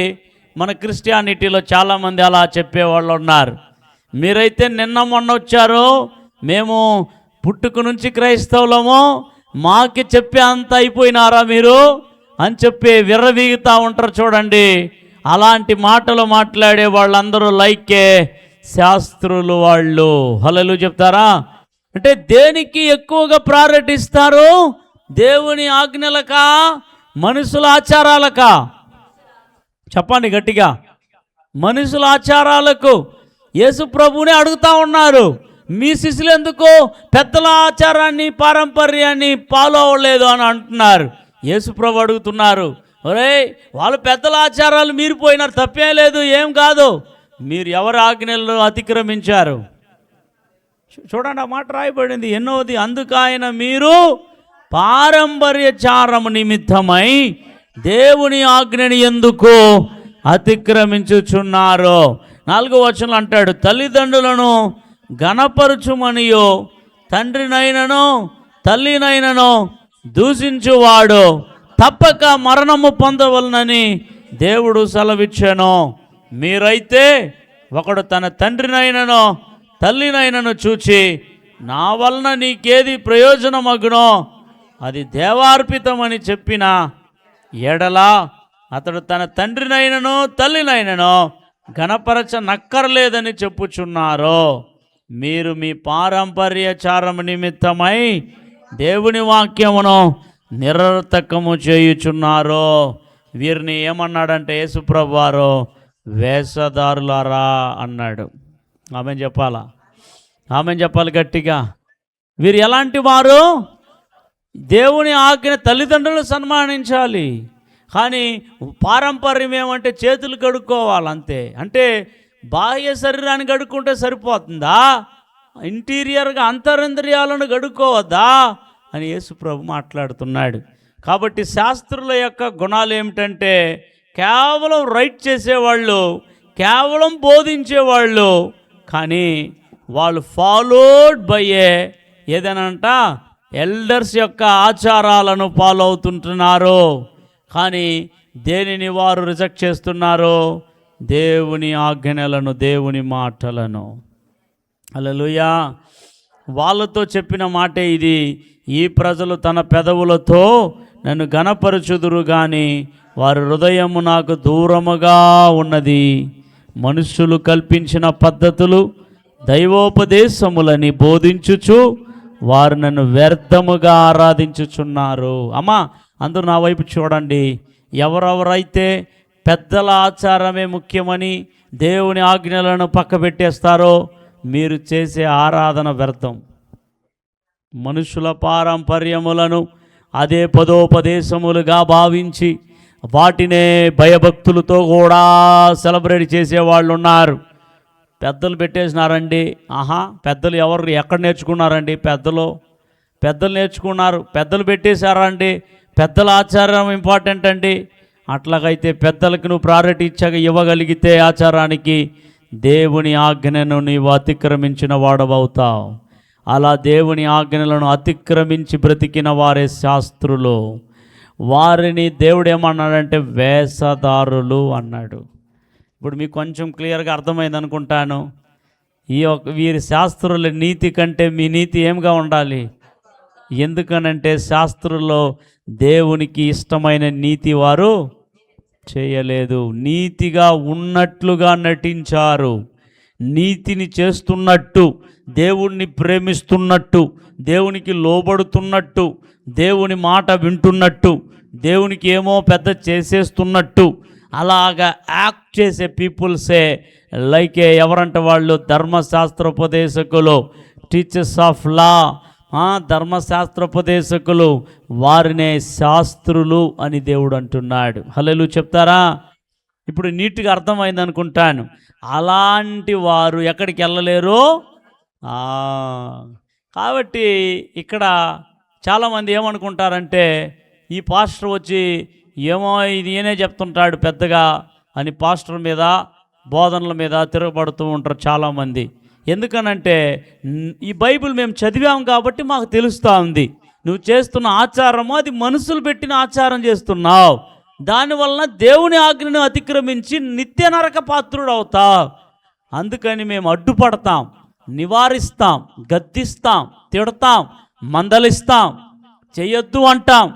మన క్రిస్టియానిటీలో చాలామంది అలా చెప్పేవాళ్ళు ఉన్నారు. మీరైతే నిన్న మొన్న వచ్చారు, మేము పుట్టుక నుంచి క్రైస్తవులము, మాకి చెప్పే అంత అయిపోయినారా మీరు అని చెప్పి విర్రవీగుతూ ఉంటారు చూడండి. అలాంటి మాటలు మాట్లాడే వాళ్ళందరూ లైకే శాస్త్రులు వాళ్ళు. హల్లెలూయా చెప్తారా? అంటే దేనికి ఎక్కువగా ప్రయారిటీ ఇస్తారు? దేవుని ఆజ్ఞలకా, మనుషుల ఆచారాలకా? చెప్పండి గట్టిగా. మనుషుల ఆచారాలకు. యేసు ప్రభువునే అడుగుతూ ఉన్నారు, మీ శిష్యులు ఎందుకు పెద్దల ఆచారాన్ని పారంపర్యాన్ని ఫాలో అవ్వలేదు అని అంటున్నారు. యేసు ప్రభు అడుగుతున్నారు, ఒరే వాళ్ళు పెద్దల ఆచారాలు మీరు పోయినారు, తప్పేం లేదు, ఏం కాదు, మీరు ఎవరి ఆజ్ఞలను అతిక్రమించారు? చూడండి ఆ మాట రాయబడింది. ఎన్నోది, అందుకైన మీరు పారంపర్యచారము నిమిత్తమై దేవుని ఆజ్ఞని ఎందుకు అతిక్రమించుచున్నారు? 4వ వచనంలో అంటాడు, తల్లిదండ్రులను గణపరచుమనియో తండ్రినైనను తల్లినైనను దూషించువాడు తప్పక మరణము పొందవలనని దేవుడు సెలవిచ్చాను. మీరైతే ఒకడు తన తండ్రినైనను తల్లినైనను చూచి, నా వలన నీకేది ప్రయోజనమగునో అది దేవార్పితమని చెప్పిన ఎడల అతడు తన తండ్రినైనను తల్లినైనను గణపరచ నక్కర్లేదని చెప్పుచున్నారు. మీరు మీ పారంపర్యచారము నిమిత్తమై దేవుని వాక్యమును నిరర్థకము చేయుచున్నారు. వీరిని ఏమన్నాడంటే యేసుప్రభు వారు, వేషధారులారా అన్నాడు. ఆమె చెప్పాలా? ఆమె చెప్పాలి గట్టిగా. వీరు ఎలాంటి వారు? దేవుని ఆజ్ఞ, తల్లిదండ్రులు సన్మానించాలి, కానీ పారంపర్యం ఏమంటే చేతులు కడుక్కోవాలంతే. అంటే బాహ్య శరీరాన్ని కడుక్కుంటే సరిపోతుందా? ఇంటీరియర్గా అంతరింద్రియాలను కడుక్కోవద్దా అని యేసు ప్రభు మాట్లాడుతున్నాడు. కాబట్టి శాస్త్రుల యొక్క గుణాలు ఏమిటంటే కేవలం రైట్ చేసేవాళ్ళు, కేవలం బోధించేవాళ్ళు, కానీ వాళ్ళు ఫాలోడ్ బై ఏదనంట ఎల్డర్స్ యొక్క ఆచారాలను ఫాలో అవుతుంటున్నారు. కానీ దేనిని వారు రిజెక్ట్ చేస్తున్నారు? దేవుని ఆజ్ఞలను, దేవుని మాటలను. హల్లెలూయా. వాళ్ళతో చెప్పిన మాటే ఇది, ఈ ప్రజలు తన పెదవులతో నన్ను ఘనపరచుదురు కానీ వారి హృదయము నాకు దూరముగా ఉన్నది. మనుష్యులు కల్పించిన పద్ధతులు దైవోపదేశములని బోధించుచు వారు నన్ను వ్యర్థముగా ఆరాధించుచున్నారు. అమ్మా అందరూ నా వైపు చూడండి. ఎవరెవరైతే పెద్దల ఆచారమే ముఖ్యమని దేవుని ఆజ్ఞలను పక్కబెట్టేస్తారో మీరు చేసే ఆరాధన వ్యర్థం. మనుషుల పారంపర్యములను అదే పదోపదేశములుగా భావించి వాటినే భయభక్తులతో కూడా సెలబ్రేట్ చేసేవాళ్ళు ఉన్నారు. పెద్దలు పెట్టేసినారండి. పెద్దలు ఎవరు ఎక్కడ నేర్చుకున్నారండి? పెద్దలు నేర్చుకున్నారు, పెద్దలు పెట్టేశారండి. పెద్దల ఆచారం ఇంపార్టెంట్ అండి. అట్లాగైతే పెద్దలకు నువ్వు ప్రయారిటీ ఇవ్వగలిగితే ఆచారానికి, దేవుని ఆజ్ఞను నీవు అతిక్రమించిన వాడవవుతావు. అలా దేవుని ఆజ్ఞలను అతిక్రమించి బ్రతికిన వారే శాస్త్రులు. వారిని దేవుడు ఏమన్నాడంటే వేషధారులు అన్నాడు. ఇప్పుడు మీకు కొంచెం క్లియర్గా అర్థమైంది అనుకుంటాను. వీరి శాస్త్రుల నీతి కంటే మీ నీతి ఏమిగా ఉండాలి? ఎందుకనంటే శాస్త్రుల్లో దేవునికి ఇష్టమైన నీతి వారు చేయలేదు. నీతిగా ఉన్నట్లుగా నటించారు. నీతిని చేస్తున్నట్టు, దేవుణ్ణి ప్రేమిస్తున్నట్టు, దేవునికి లోబడుతున్నట్టు, దేవుని మాట వింటున్నట్టు, దేవునికి ఏమో పెద్ద చేసేస్తున్నట్టు అలాగా యాక్ట్ చేసే పీపుల్సే లైక్ ఎవరంటే వాళ్ళు ధర్మశాస్త్రోపదేశకులు, టీచర్స్ ఆఫ్ లా, ధర్మశాస్త్రోపదేశకులు, వారినే శాస్త్రులు అని దేవుడు అంటున్నాడు. హల్లెలూయా చెప్తారా? ఇప్పుడు నీట్గా అర్థమైంది అనుకుంటాను. అలాంటి వారు ఎక్కడికి వెళ్ళలేరు. కాబట్టి ఇక్కడ చాలామంది ఏమనుకుంటారంటే ఈ పాస్టర్ వచ్చి ఏమో ఇది ఏనే చెప్తుంటాడు పెద్దగా అని పాస్టర్ మీద, బోధనల మీద తిరగబడుతూ ఉంటారు చాలామంది. ఎందుకనంటే ఈ బైబిల్ మేము చదివాం కాబట్టి మాకు తెలుస్తూ ఉంది. నువ్వు చేస్తున్న ఆచారము అది మనుషులు పెట్టిన ఆచారం చేస్తున్నావు, దానివలన దేవుని ఆజ్ఞను అతిక్రమించి నిత్య నరక పాత్రుడు అవుతావు. అందుకని మేము అడ్డుపడతాం, నివారిస్తాం, గద్దిస్తాం, తిడతాం, మందలిస్తాం, చెయ్యొద్దు అంటాం.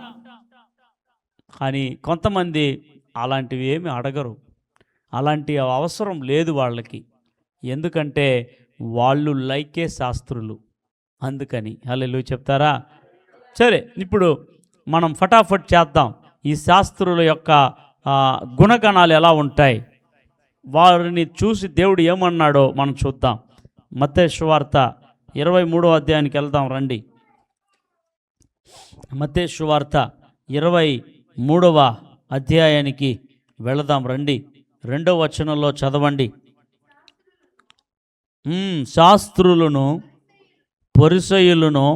కానీ కొంతమంది అలాంటివి ఏమి అడగరు, అలాంటి అవసరం లేదు వాళ్ళకి. ఎందుకంటే వాళ్ళు లైకే శాస్త్రులు. అందుకని హల్లెలూయా చెప్తారా? సరే, ఇప్పుడు మనం ఫటాఫట్ చేద్దాం. ఈ శాస్త్రుల యొక్క గుణగణాలు ఎలా ఉంటాయి, వారిని చూసి దేవుడు ఏమన్నాడో మనం చూద్దాం. మత్తయి సువార్త 23వ అధ్యాయానికి వెళ్దాం రండి. మత్తయి సువార్త 23వ అధ్యాయానికి వెళదాం రండి. 2వ వచనంలో చదవండి. శాస్త్రులను పరిసయ్యులను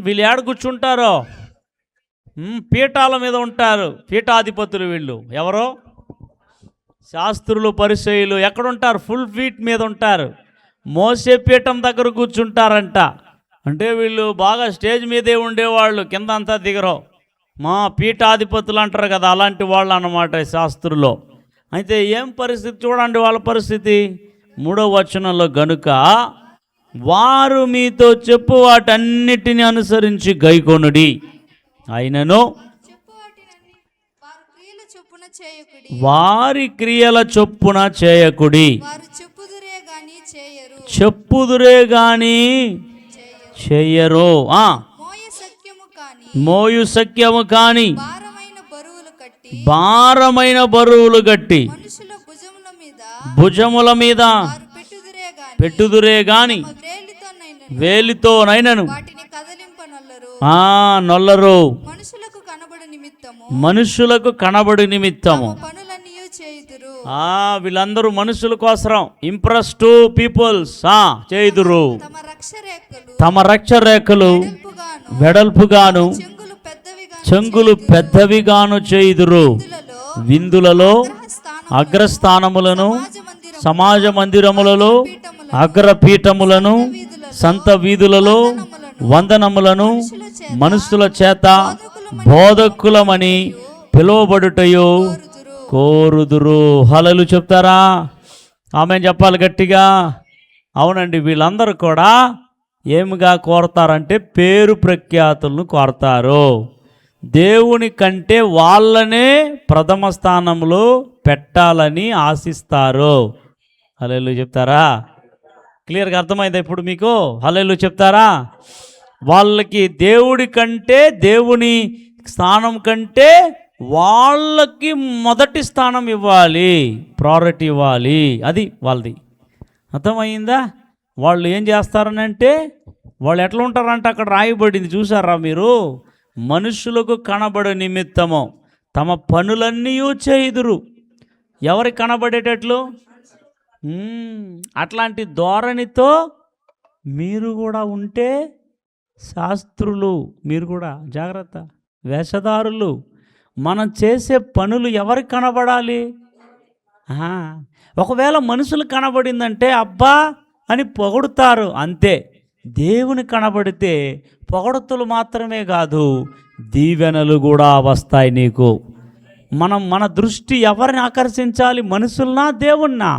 వీళ్ళు ఏడ కూర్చుంటారో, పీఠాల మీద ఉంటారు. పీఠాధిపతులు వీళ్ళు ఎవరో? శాస్త్రులు పరిసయ్యులు ఎక్కడుంటారు? ఫుల్ ఫీట్ మీద ఉంటారు. మోసే పీఠం దగ్గర కూర్చుంటారంట. అంటే వీళ్ళు బాగా స్టేజ్ మీదే ఉండేవాళ్ళు, కింద అంతా దిగరు. మా పీఠాధిపతులు అంటారు కదా, అలాంటి వాళ్ళు అన్నమాట శాస్త్రులు. అయితే ఏం పరిస్థితి చూడండి వాళ్ళ పరిస్థితి. 3వ వచనంలో, గనుక వారు మీతో చెప్పు వాటన్నిటిని అనుసరించి గైకొనుడి, అయినను వారి క్రియల చొప్పున చేయకుడి. చెప్పుదురే గాని చెయ్యరు. మోయు సఖ్యము కాని భారమైన బరువులు గట్టి భుజముల మీద పెట్టుదురే గాని వేలితోనైనను నొల్లరు. మనుషులకు కనబడి నిమిత్తము వీళ్ళందరూ మనుషుల కోసం ఇంప్రెస్ టు పీపుల్స్ చేయుదురు. తమ రక్షరేఖలు వెడల్పుగాను చెంగులు పెద్దవిగాను చేయుదురు. విందులలో అగ్రస్థానములను, సమాజ మందిరములలో అగ్రపీఠములను, సంత వీధులలో వందనములను మనుషుల చేత బోధకులమని పిలువబడుటయో కోరుదురు. హల్లెలూయా చెప్తారా? ఆమె చెప్పాలి గట్టిగా. అవునండి, వీళ్ళందరూ కూడా ఏమిగా కోరతారంటే పేరు ప్రఖ్యాతులను కోరతారు. దేవుని కంటే వాళ్ళనే ప్రథమ స్థానంలో పెట్టాలని ఆశిస్తారు. హల్లెలూయా చెప్తారా? క్లియర్గా అర్థమైందా ఇప్పుడు మీకు? హల్లెలూయా చెప్తారా? వాళ్ళకి దేవుడి కంటే, దేవుని స్థానం కంటే వాళ్ళకి మొదటి స్థానం ఇవ్వాలి, ప్రయారిటీ ఇవ్వాలి. అది వాళ్ళది. అర్థమైందా? వాళ్ళు ఏం చేస్తారనంటే వాళ్ళు ఎట్లా ఉంటారంటే అక్కడ రాయబడింది చూసారా మీరు? మనుషులకు కనబడే నిమిత్తము తమ పనులన్నీ చేయుదురు. ఎవరికి కనబడేటట్లు? అట్లాంటి ధోరణితో మీరు కూడా ఉంటే శాస్త్రులు, మీరు కూడా జాగ్రత్త. వేషధారులు. మనం చేసే పనులు ఎవరికి కనబడాలి? ఒకవేళ మనుషులు కనబడిందంటే అబ్బా అని పొగుడుతారు అంతే. దేవుని కనబడితే పొగడతలు మాత్రమే కాదు, దీవెనలు కూడా వస్తాయి నీకు. మన దృష్టి ఎవరిని ఆకర్షించాలి? మనుషులనా, దేవుణ్ణా?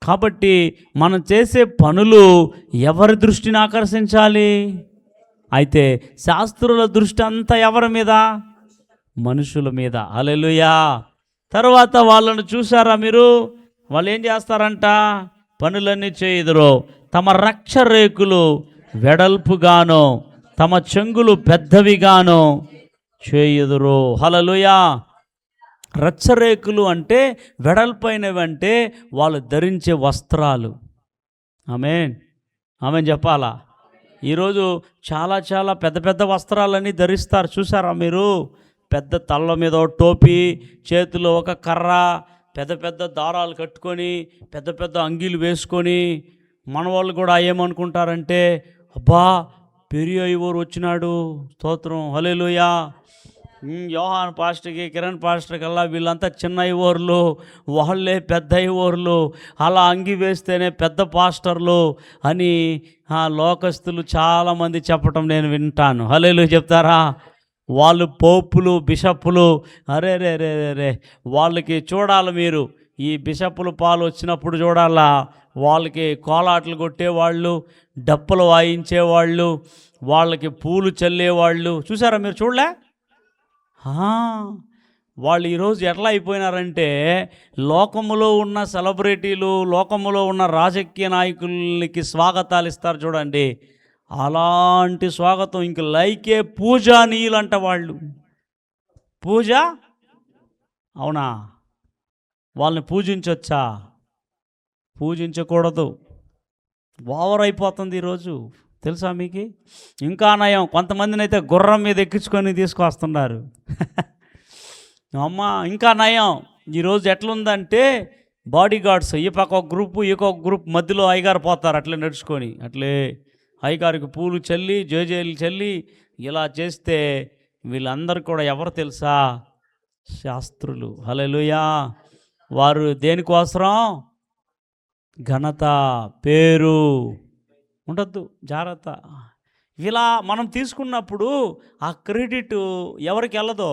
కాబట్టి మనం చేసే పనులు ఎవరి దృష్టిని ఆకర్షించాలి? అయితే శాస్త్రుల దృష్టి అంతా ఎవరి మీద? మనుషుల మీద. హల్లెలూయా. తర్వాత వాళ్ళను చూసారా మీరు? వాళ్ళు ఏం చేస్తారంట? పనులన్నీ చేయుదురు, తమ రక్షరేకులు వెడల్పుగాను తమ చెంగులు పెద్దవిగాను చేయుదురు. హల్లెలూయా. రచ్చరేకులు అంటే వెడల్పైనవి, అంటే వాళ్ళు ధరించే వస్త్రాలు. ఆమేన్, ఆమేన్ చెప్పాలా? ఈరోజు చాలా చాలా పెద్ద పెద్ద వస్త్రాలన్నీ ధరిస్తారు, చూసారా మీరు? పెద్ద తల్ల మీద ఒక టోపీ, చేతిలో ఒక కర్ర, పెద్ద పెద్ద దారాలు కట్టుకొని, పెద్ద పెద్ద అంగీలు వేసుకొని. మన వాళ్ళు కూడా ఏమనుకుంటారంటే, అబ్బా పెరియ ఐవోరు వచ్చినాడు, స్తోత్రం, హల్లెలూయా. యోహాన్ పాస్టర్కి, కిరణ్ పాస్టర్ కల్లా వీళ్ళంతా చిన్న ఐవోర్లు, వాళ్ళే పెద్ద ఐవోర్లు, అలా అంగి వేస్తేనే పెద్ద పాస్టర్లు అని లోకస్తులు చాలామంది చెప్పటం నేను వింటాను. హల్లెలూయా చెప్తారా? వాళ్ళు పోపులు, బిషప్పులు, అరే రే రే రే వాళ్ళకి చూడాలి మీరు. ఈ బిషప్పులు పాలు వచ్చినప్పుడు చూడాలా, వాళ్ళకి కోలాటలు కొట్టేవాళ్ళు, డప్పులు వాయించేవాళ్ళు, వాళ్ళకి పూలు చల్లేవాళ్ళు, చూసారా మీరు? చూడలే? వాళ్ళు ఈరోజు ఎట్లా అయిపోయినారంటే, లోకములో ఉన్న సెలబ్రిటీలు, లోకములో ఉన్న రాజకీయ నాయకులకి స్వాగతాలు ఇస్తారు చూడండి, అలాంటి స్వాగతం. ఇంక లైకే పూజానీయులు అంట వాళ్ళు. పూజ, అవునా? వాళ్ళని పూజించవచ్చా? పూజించకూడదు. ఓవర్ అయిపోతుంది ఈరోజు, తెలుసా మీకు? ఇంకా నయం, కొంతమందిని అయితే గుర్రం మీద ఎక్కించుకొని తీసుకొస్తున్నారు. అమ్మ, ఇంకా నయం. ఈరోజు ఎట్లుందంటే, బాడీ గార్డ్స్ ఈ పక్క ఒక గ్రూపు, ఈ ఒక గ్రూప్, మధ్యలో అయ్యగారు పోతారు అట్లే నడుచుకొని. అట్లే అయ్యగారికి పూలు చల్లి, జేజేలు చల్లి ఇలా చేస్తే వీళ్ళందరూ కూడా ఎవరు తెలుసా? శాస్త్రులు. హల్లెలూయా. వారు దేనికోసరం? ఘనత, పేరు ఉండద్దు, జాగ్రత్త. ఇలా మనం తీసుకున్నప్పుడు ఆ క్రెడిట్ ఎవరికి వెళ్ళదో?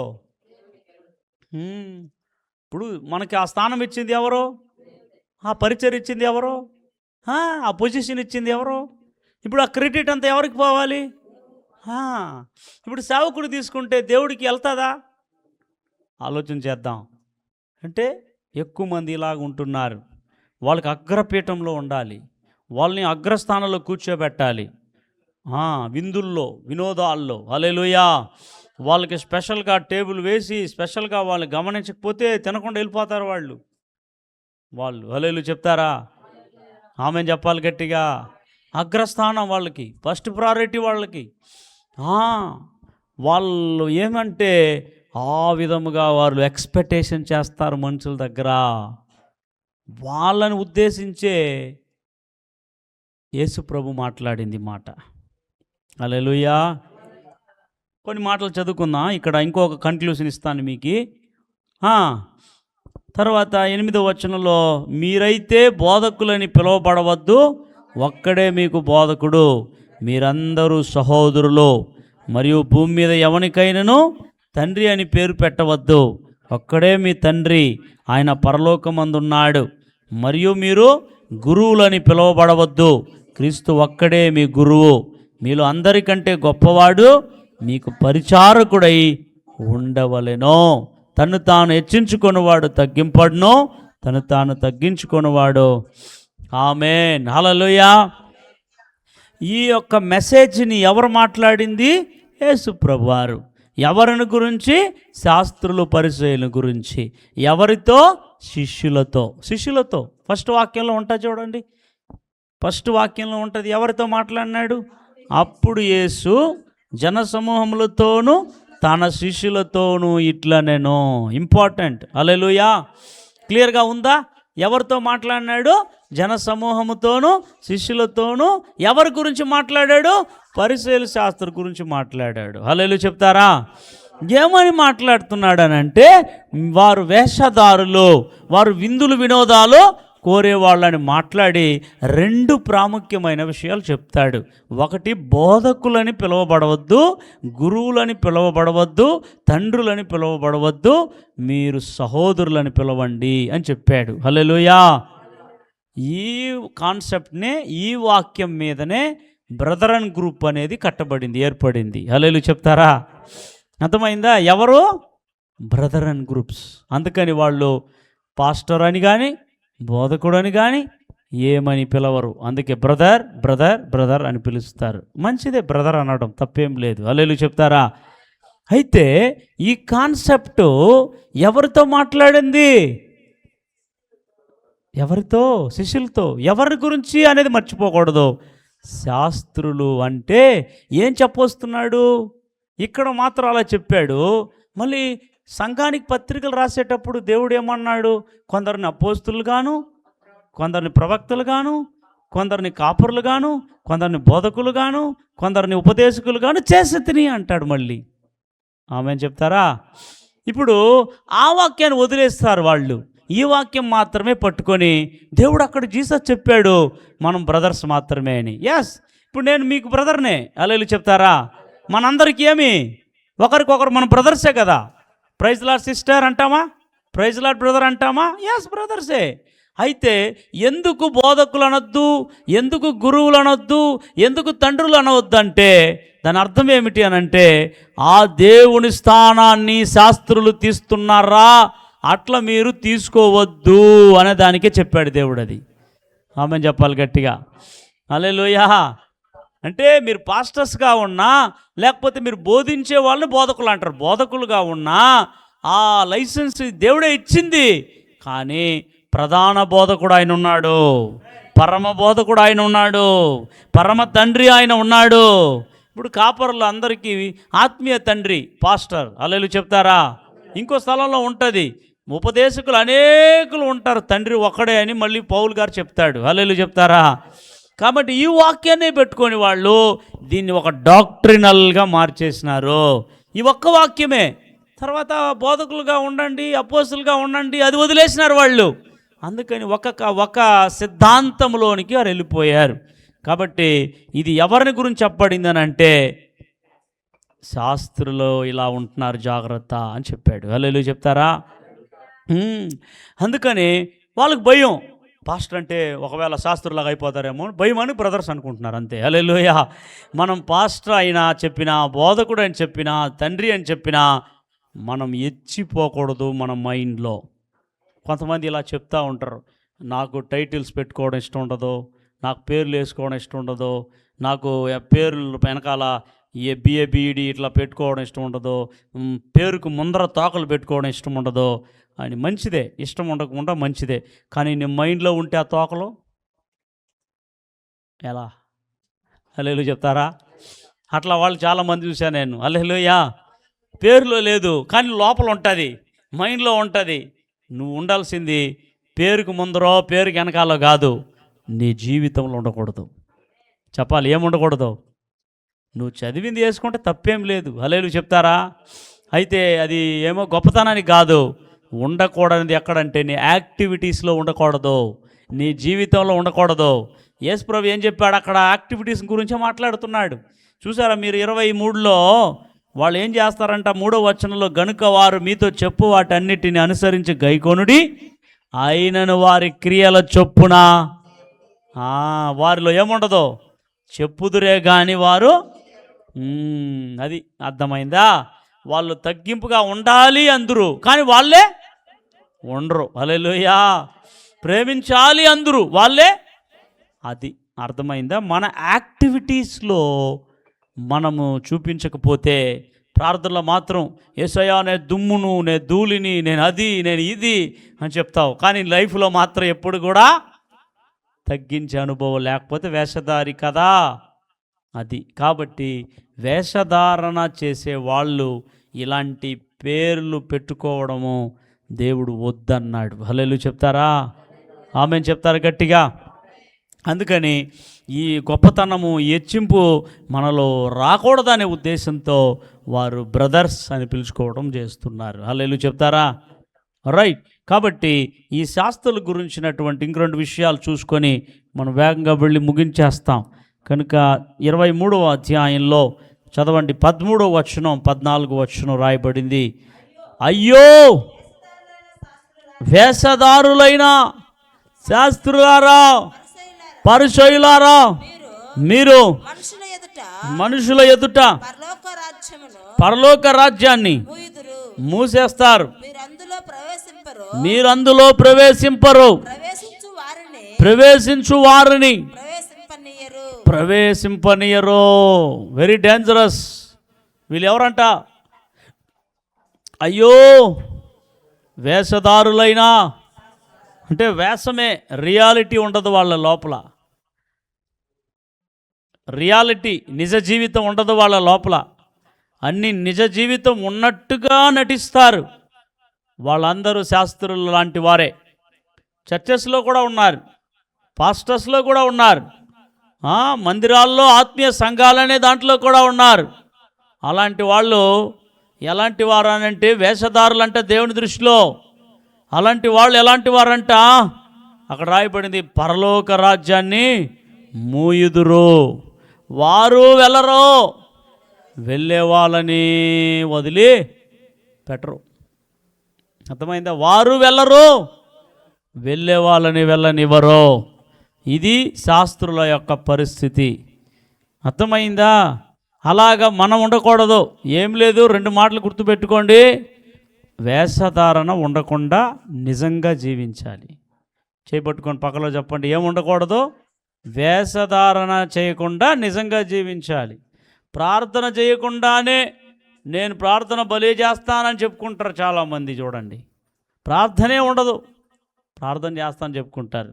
ఇప్పుడు మనకి ఆ స్థానం ఇచ్చింది ఎవరు? ఆ పరిచయం ఇచ్చింది ఎవరు? ఆ పొజిషన్ ఇచ్చింది ఎవరు? ఇప్పుడు ఆ క్రెడిట్ అంతా ఎవరికి పోవాలి? ఇప్పుడు సేవకుడు తీసుకుంటే దేవుడికి వెళ్తుందా? ఆలోచన చేద్దాం. అంటే ఎక్కువ మంది ఇలాగ ఉంటున్నారు. వాళ్ళకి అగ్రపీఠంలో ఉండాలి, వాళ్ళని అగ్రస్థానంలో కూర్చోబెట్టాలి, విందుల్లో, వినోదాల్లో. హల్లెలూయా. వాళ్ళకి స్పెషల్గా టేబుల్ వేసి స్పెషల్గా వాళ్ళని గమనించకపోతే తినకుండా వెళ్ళిపోతారు వాళ్ళు. హల్లెలూయా చెప్తారా? ఆమెను చెప్పాలి గట్టిగా. అగ్రస్థానం వాళ్ళకి, ఫస్ట్ ప్రయారిటీ వాళ్ళకి. వాళ్ళు ఏమంటే ఆ విధముగా వాళ్ళు ఎక్స్పెక్టేషన్ చేస్తారు మనుషుల దగ్గర. వాళ్ళని ఉద్దేశించే యేసు ప్రభు మాట్లాడింది మాట. హల్లెలూయా. కొన్ని మాటలు చదువుకుందాం. ఇక్కడ ఇంకొక కన్క్లూషన్ ఇస్తాను మీకు. తర్వాత 8వ వచనంలో, మీరైతే బోధకులని పిలువబడవద్దు, ఒక్కడే మీకు బోధకుడు, మీరందరూ సహోదరులు, మరియు భూమి మీద ఎవనికైనాను తండ్రి అని పేరు పెట్టవద్దు, ఒక్కడే మీ తండ్రి, ఆయన పరలోకమందున్నాడు. మరియు మీరు గురువులని పిలువబడవద్దు, క్రీస్తు ఒక్కడే మీ గురువు, మీలో అందరికంటే గొప్పవాడు మీకు పరిచారకుడై ఉండవలెను. తను తాను హెచ్చించుకొనివాడు తగ్గింపడును, తను తాను తగ్గించుకొనివాడు. ఆమేన్, హల్లెలూయా. ఈ యొక్క మెసేజ్ని ఎవరు మాట్లాడింది? యేసు ప్రభువారు. ఎవరిని గురించి? శాస్త్రులు, పరిసయ్యుల గురించి. ఎవరితో? శిష్యులతో. ఫస్ట్ వాక్యంలో ఉంటుంది చూడండి, ఫస్ట్ వాక్యంలో ఉంటుంది. ఎవరితో మాట్లాడినాడు? అప్పుడు యేసు జనసమూహములతోనూ తన శిష్యులతోనూ ఇట్లా నేను. ఇంపార్టెంట్. హల్లెలూయా. క్లియర్గా ఉందా? ఎవరితో మాట్లాడినాడు? జనసమూహముతోనూ శిష్యులతోనూ. ఎవరి గురించి మాట్లాడాడు? పరిసయ్యుల శాస్త్ర గురించి మాట్లాడాడు. హల్లెలూయా చెప్తారా? ఏమని మాట్లాడుతున్నాడనంటే, వారు వేషధారులు, వారు విందులు వినోదాలు కోరేవాళ్ళని మాట్లాడి రెండు ప్రాముఖ్యమైన విషయాలు చెప్తాడు. ఒకటి, బోధకులని పిలువబడవద్దు, గురువులని పిలువబడవద్దు, తండ్రులని పిలువబడవద్దు, మీరు సహోదరులని పిలవండి అని చెప్పాడు. హల్లెలూయా. ఈ కాన్సెప్ట్నే, ఈ వాక్యం మీదనే బ్రదరన్ గ్రూప్ అనేది కట్టబడింది, ఏర్పడింది. హల్లెలూయా చెప్తారా? అర్థమైందా? ఎవరు? Brethren groups. అందుకని వాళ్ళు పాస్టర్ అని కానీ బోధకుడు అని కానీ ఏమని పిలవరు. అందుకే బ్రదర్ బ్రదర్ బ్రదర్ అని పిలుస్తారు. మంచిదే బ్రదర్ అనడం, తప్పేం లేదు. హల్లెలూయా చెప్తారా? అయితే ఈ కాన్సెప్ట్ ఎవరితో మాట్లాడింది? ఎవరితో? శిష్యులతో. ఎవరి గురించి అనేది మర్చిపోకూడదు. శాస్త్రులు అంటే ఏం చెప్పొస్తున్నాడు? ఇక్కడ మాత్రం అలా చెప్పాడు. మళ్ళీ సంఘానికి పత్రికలు రాసేటప్పుడు దేవుడు ఏమన్నాడు? కొందరిని అపోస్తులుగాను, కొందరిని ప్రవక్తలుగాను, కొందరిని కాపరులుగాను, కొందరిని బోధకులుగాను, కొందరిని ఉపదేశకులుగాను చేసేతిని అంటాడు. మళ్ళీ ఆమెన్ చెప్తారా? ఇప్పుడు ఆ వాక్యాన్ని వదిలేస్తారు వాళ్ళు. ఈ వాక్యం మాత్రమే పట్టుకొని దేవుడు అక్కడ జీసస్ చెప్పాడు మనం బ్రదర్స్ మాత్రమే అని. ఎస్, ఇప్పుడు నేను మీకు బ్రదర్నే. హల్లెలూయా చెప్తారా? మనందరికీ ఏమి? ఒకరికొకరు మనం బ్రదర్సే కదా. ప్రైజ్ లార్డ్ సిస్టర్ అంటామా? ప్రైజ్ లార్డ్ బ్రదర్ అంటామా? ఎస్, బ్రదర్సే. అయితే ఎందుకు బోధకులు అనొద్దు, ఎందుకు గురువులు అనొద్దు, ఎందుకు తండ్రులు అనవద్దు అంటే దాని అర్థం ఏమిటి అనంటే, ఆ దేవుని స్థానాన్ని శాస్త్రులు తీస్తున్నారా, అట్లా మీరు తీసుకోవద్దు అనే దానికే చెప్పాడు దేవుడు. అది ఆమెన్ చెప్పాలి గట్టిగా. హల్లెలూయా. అంటే మీరు పాస్టర్స్గా ఉన్నా, లేకపోతే మీరు బోధించే వాళ్ళని బోధకులు అంటారు. బోధకులుగా ఉన్నా ఆ లైసెన్స్ దేవుడే ఇచ్చింది. కానీ ప్రధాన బోధకుడు ఆయన ఉన్నాడు, పరమ బోధకుడు ఆయన ఉన్నాడు, పరమ తండ్రి ఆయన ఉన్నాడు. ఇప్పుడు కాపరులు అందరికీ ఆత్మీయ తండ్రి పాస్టర్. హల్లెలూయా చెప్తారా? ఇంకో స్థలంలో ఉంటుంది, ఉపదేశకులు అనేకులు ఉంటారు, తండ్రి ఒక్కడే అని మళ్ళీ పౌలు గారు చెప్తాడు. హల్లెలూయా చెప్తారా? కాబట్టి ఈ వాక్యాన్ని పెట్టుకొని వాళ్ళు దీన్ని ఒక డాక్ట్రినల్గా మార్చేసినారు. ఈ ఒక్క వాక్యమే. తర్వాత బోధకులుగా ఉండండి, అపోస్తులుగా ఉండండి, అది వదిలేసినారు వాళ్ళు. అందుకని ఒక సిద్ధాంతంలోనికి వారు వెళ్ళిపోయారు. కాబట్టి ఇది ఎవరిని గురించి చెప్పబడింది అని అంటే, శాస్త్రులు ఇలా ఉంటున్నారు జాగ్రత్త అని చెప్పాడు. హల్లెలూయా చెప్తారా? అందుకని వాళ్ళకి భయం. పాస్టర్ అంటే ఒకవేళ శాస్త్రులాగా అయిపోతారేమో భయం అని బ్రదర్స్ అనుకుంటున్నారు అంతే. హల్లెలూయా. మనం పాస్టర్ అయినా చెప్పినా, బోధకుడు అని చెప్పినా, తండ్రి అని చెప్పినా మనం ఎచ్చిపోకూడదు మన మైండ్లో. కొంతమంది ఇలా చెప్తూ ఉంటారు, నాకు టైటిల్స్ పెట్టుకోవడం ఇష్టం ఉండదు, నాకు పేర్లు వేసుకోవడం ఇష్టం ఉండదు, నాకు పేర్లు వెనకాల బిఏ బిఈడి ఇట్లా పెట్టుకోవడం ఇష్టం ఉండదు, పేరుకు ముందర తోకలు పెట్టుకోవడం ఇష్టం ఉండదు అని. మంచిదే, ఇష్టం ఉండకుండా మంచిదే. కానీ నీ మైండ్లో ఉంటే ఆ తోకలు ఎలా? హల్లెలూయా చెప్తారా? అట్లా వాళ్ళు చాలామంది చూశాను నేను. హల్లెలూయా. పేరులో లేదు కానీ లోపల ఉంటుంది, మైండ్లో ఉంటుంది. నువ్వు ఉండాల్సింది పేరుకు ముందరో పేరుకి వెనకాలో కాదు, నీ జీవితంలో ఉండకూడదు. చెప్పాలి, ఏముండకూడదు? నువ్వు చదివింది వేసుకుంటే తప్పేం లేదు. హల్లెలూయా చెప్తారా? అయితే అది ఏమో గొప్పతనానికి కాదు, ఉండకూడనిది ఎక్కడంటే నీ యాక్టివిటీస్లో ఉండకూడదు, నీ జీవితంలో ఉండకూడదు. యేసు ప్రభు ఏం చెప్పాడు అక్కడ? యాక్టివిటీస్ గురించి మాట్లాడుతున్నాడు. చూసారా మీరు 23లో వాళ్ళు ఏం చేస్తారంట? 3వ వచనంలో, గనుక వారు మీతో చెప్పు వాటన్నిటిని అనుసరించి గైకొనుడి, అయినను వారి క్రియల చొప్పున. వారిలో ఏముండదు? చెప్పుదురే కానీ వారు అది అర్థమైందా? వాళ్ళు తగ్గింపుగా ఉండాలి అందరూ, కానీ వాళ్ళే ఉండరు. హల్లెలూయా. ప్రేమించాలి అందరూ, వాళ్ళే. అది అర్థమైందా? మన యాక్టివిటీస్లో మనము చూపించకపోతే, ప్రార్థనలో మాత్రం యేసయ్యా నేను దుమ్మును, నేను ధూళిని, నేను అది, నేను ఇది అని చెప్తావు, కానీ లైఫ్లో మాత్రం ఎప్పుడు కూడా తగ్గించే అనుభవం లేకపోతే వేషధారి కదా అది. కాబట్టి వేషధారణ చేసే వాళ్ళు ఇలాంటి పేర్లు పెట్టుకోవడము దేవుడు వద్దన్నాడు. హల్లెలూయా చెప్తారా? ఆమేన్ చెప్తారు గట్టిగా. అందుకని ఈ గొప్పతనము, హెచ్చింపు మనలో రాకూడదనే ఉద్దేశంతో వారు బ్రదర్స్ అని పిలుచుకోవడం చేస్తున్నారు. హల్లెలూయా చెప్తారా? రైట్. కాబట్టి ఈ శాస్త్రుల గురించినటువంటి ఇంక 2 విషయాలు చూసుకొని మనం వేగంగా వెళ్ళి ముగించేస్తాం. కనుక 23వ అధ్యాయంలో చదవండి, 13వ వచనం 14వ వచనం రాయబడింది. అయ్యో వేషధారులైన శాస్త్రులారా, పరిసయ్యులారా, మీరు మనుషుల ఎదుట పరలోక రాజ్యాన్ని మూసేస్తారు, మీరందులో ప్రవేశింపరు, ప్రవేశించు వారిని ప్రవేశింపనీయరు. Very dangerous. వీళ్ళు ఎవరంట? అయ్యో వేషధారులైనా, అంటే వేషమే, రియాలిటీ ఉండదు వాళ్ళ లోపల. రియాలిటీ, నిజ జీవితం ఉండదు వాళ్ళ లోపల. అన్ని నిజ జీవితం ఉన్నట్టుగా నటిస్తారు. వాళ్ళందరూ శాస్త్రులు లాంటి వారే. చర్చెస్లో కూడా ఉన్నారు, పాస్టర్స్లో కూడా ఉన్నారు, మందిరాల్లో ఆత్మీయ సంఘాలనే దాంట్లో కూడా ఉన్నారు. అలాంటి వాళ్ళు ఎలాంటి వారు అనంటే వేషధారులు అంట దేవుని దృష్టిలో. అలాంటి వాళ్ళు ఎలాంటి వారంట? అక్కడ రాయబడింది, పరలోక రాజ్యాన్ని మూయుదురు, వారు వెళ్ళరు, వెళ్ళే వాళ్ళని వదిలి పెట్టరు. అర్థమైందా? వారు వెళ్ళరు, వెళ్ళే వాళ్ళని వెళ్ళనివ్వరు. ఇది శాస్త్రుల యొక్క పరిస్థితి. అర్థమైందా? అలాగా మనం ఉండకూడదు. ఏం లేదు, 2 మాటలు గుర్తుపెట్టుకోండి. వేషధారణ ఉండకుండా నిజంగా జీవించాలి. చేపట్టుకొని పక్కలో చెప్పండి, ఏం ఉండకూడదు? వేషధారణ చేయకుండా నిజంగా జీవించాలి. ప్రార్థన చేయకుండానే నేను ప్రార్థన బలే చేస్తానని చెప్పుకుంటారు చాలామంది. చూడండి, ప్రార్థనే ఉండదు, ప్రార్థన చేస్తానని చెప్పుకుంటారు.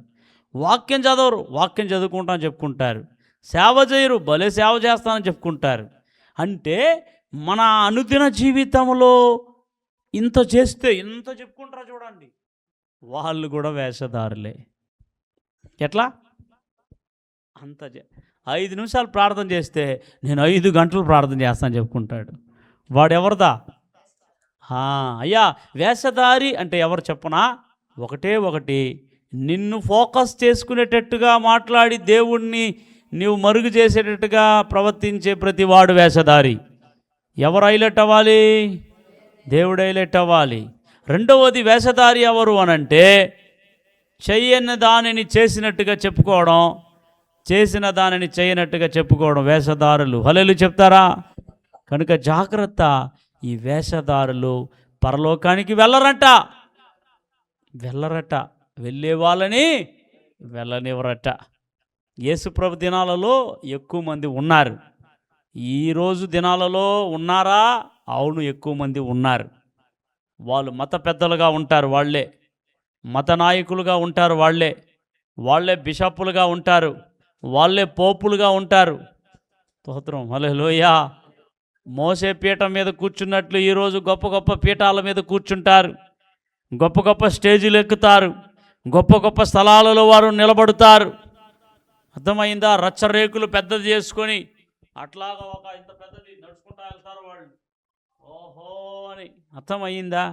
వాక్యం చదవరు, వాక్యం చదువుకుంటానని చెప్పుకుంటారు. సేవ చేయరు, భలే సేవ చేస్తానని చెప్పుకుంటారు. అంటే మన అనుదిన జీవితంలో ఇంత చేస్తే ఇంత చెప్పుకుంటారు. చూడండి, వాళ్ళు కూడా వేషధారులే. ఎట్లా? అంత 5 నిమిషాలు ప్రార్థన చేస్తే నేను 5 గంటలు ప్రార్థన చేస్తానని చెప్పుకుంటాడు. వాడెవరిదా? అయ్యా వేషధారి అంటే ఎవరు చెప్పనా? ఒకటి, నిన్ను ఫోకస్ చేసుకునేటట్టుగా మాట్లాడి దేవుణ్ణి నీవు మరుగు చేసేటట్టుగా ప్రవర్తించే ప్రతి వాడు వేషధారి. ఎవరు హైలైట్ అవ్వాలి? దేవుడు హైలైట్ అవ్వాలి. రెండవది వేషధారి ఎవరు అనంటే చెయ్యని దానిని చేసినట్టుగా చెప్పుకోవడం, చేసిన దానిని చేయనట్టుగా చెప్పుకోవడం వేషధారులు. హల్లెలూయా చెప్తారా? కనుక జాగ్రత్త. ఈ వేషధారులు పరలోకానికి వెళ్ళరట, వెళ్ళే వాళ్ళని వెళ్ళనివ్వరట. యేసుప్రభు దినాలలో ఎక్కువ మంది ఉన్నారు. ఈరోజు దినాలలో ఉన్నారా? అవును, ఎక్కువ మంది ఉన్నారు. వాళ్ళు మత పెద్దలుగా ఉంటారు, వాళ్ళే మత నాయకులుగా ఉంటారు, వాళ్ళే బిషప్పులుగా ఉంటారు, వాళ్ళే పోపులుగా ఉంటారు. స్తోత్రం, హల్లెలూయా. మోసే పీఠం మీద కూర్చున్నట్లు ఈరోజు గొప్ప గొప్ప పీఠాల మీద కూర్చుంటారు, గొప్ప గొప్ప స్టేజీలు ఎక్కుతారు, గొప్ప గొప్ప స్థలాలలో వారు నిలబడతారు. అర్థమైందా? రచ్చరేకులు పెద్దది చేసుకొని అట్లాగా ఒక ఇంత పెద్దది నడుచుకుంటా వెళ్తారు వాళ్ళు. ఓహో అని. అర్థమయ్యిందా?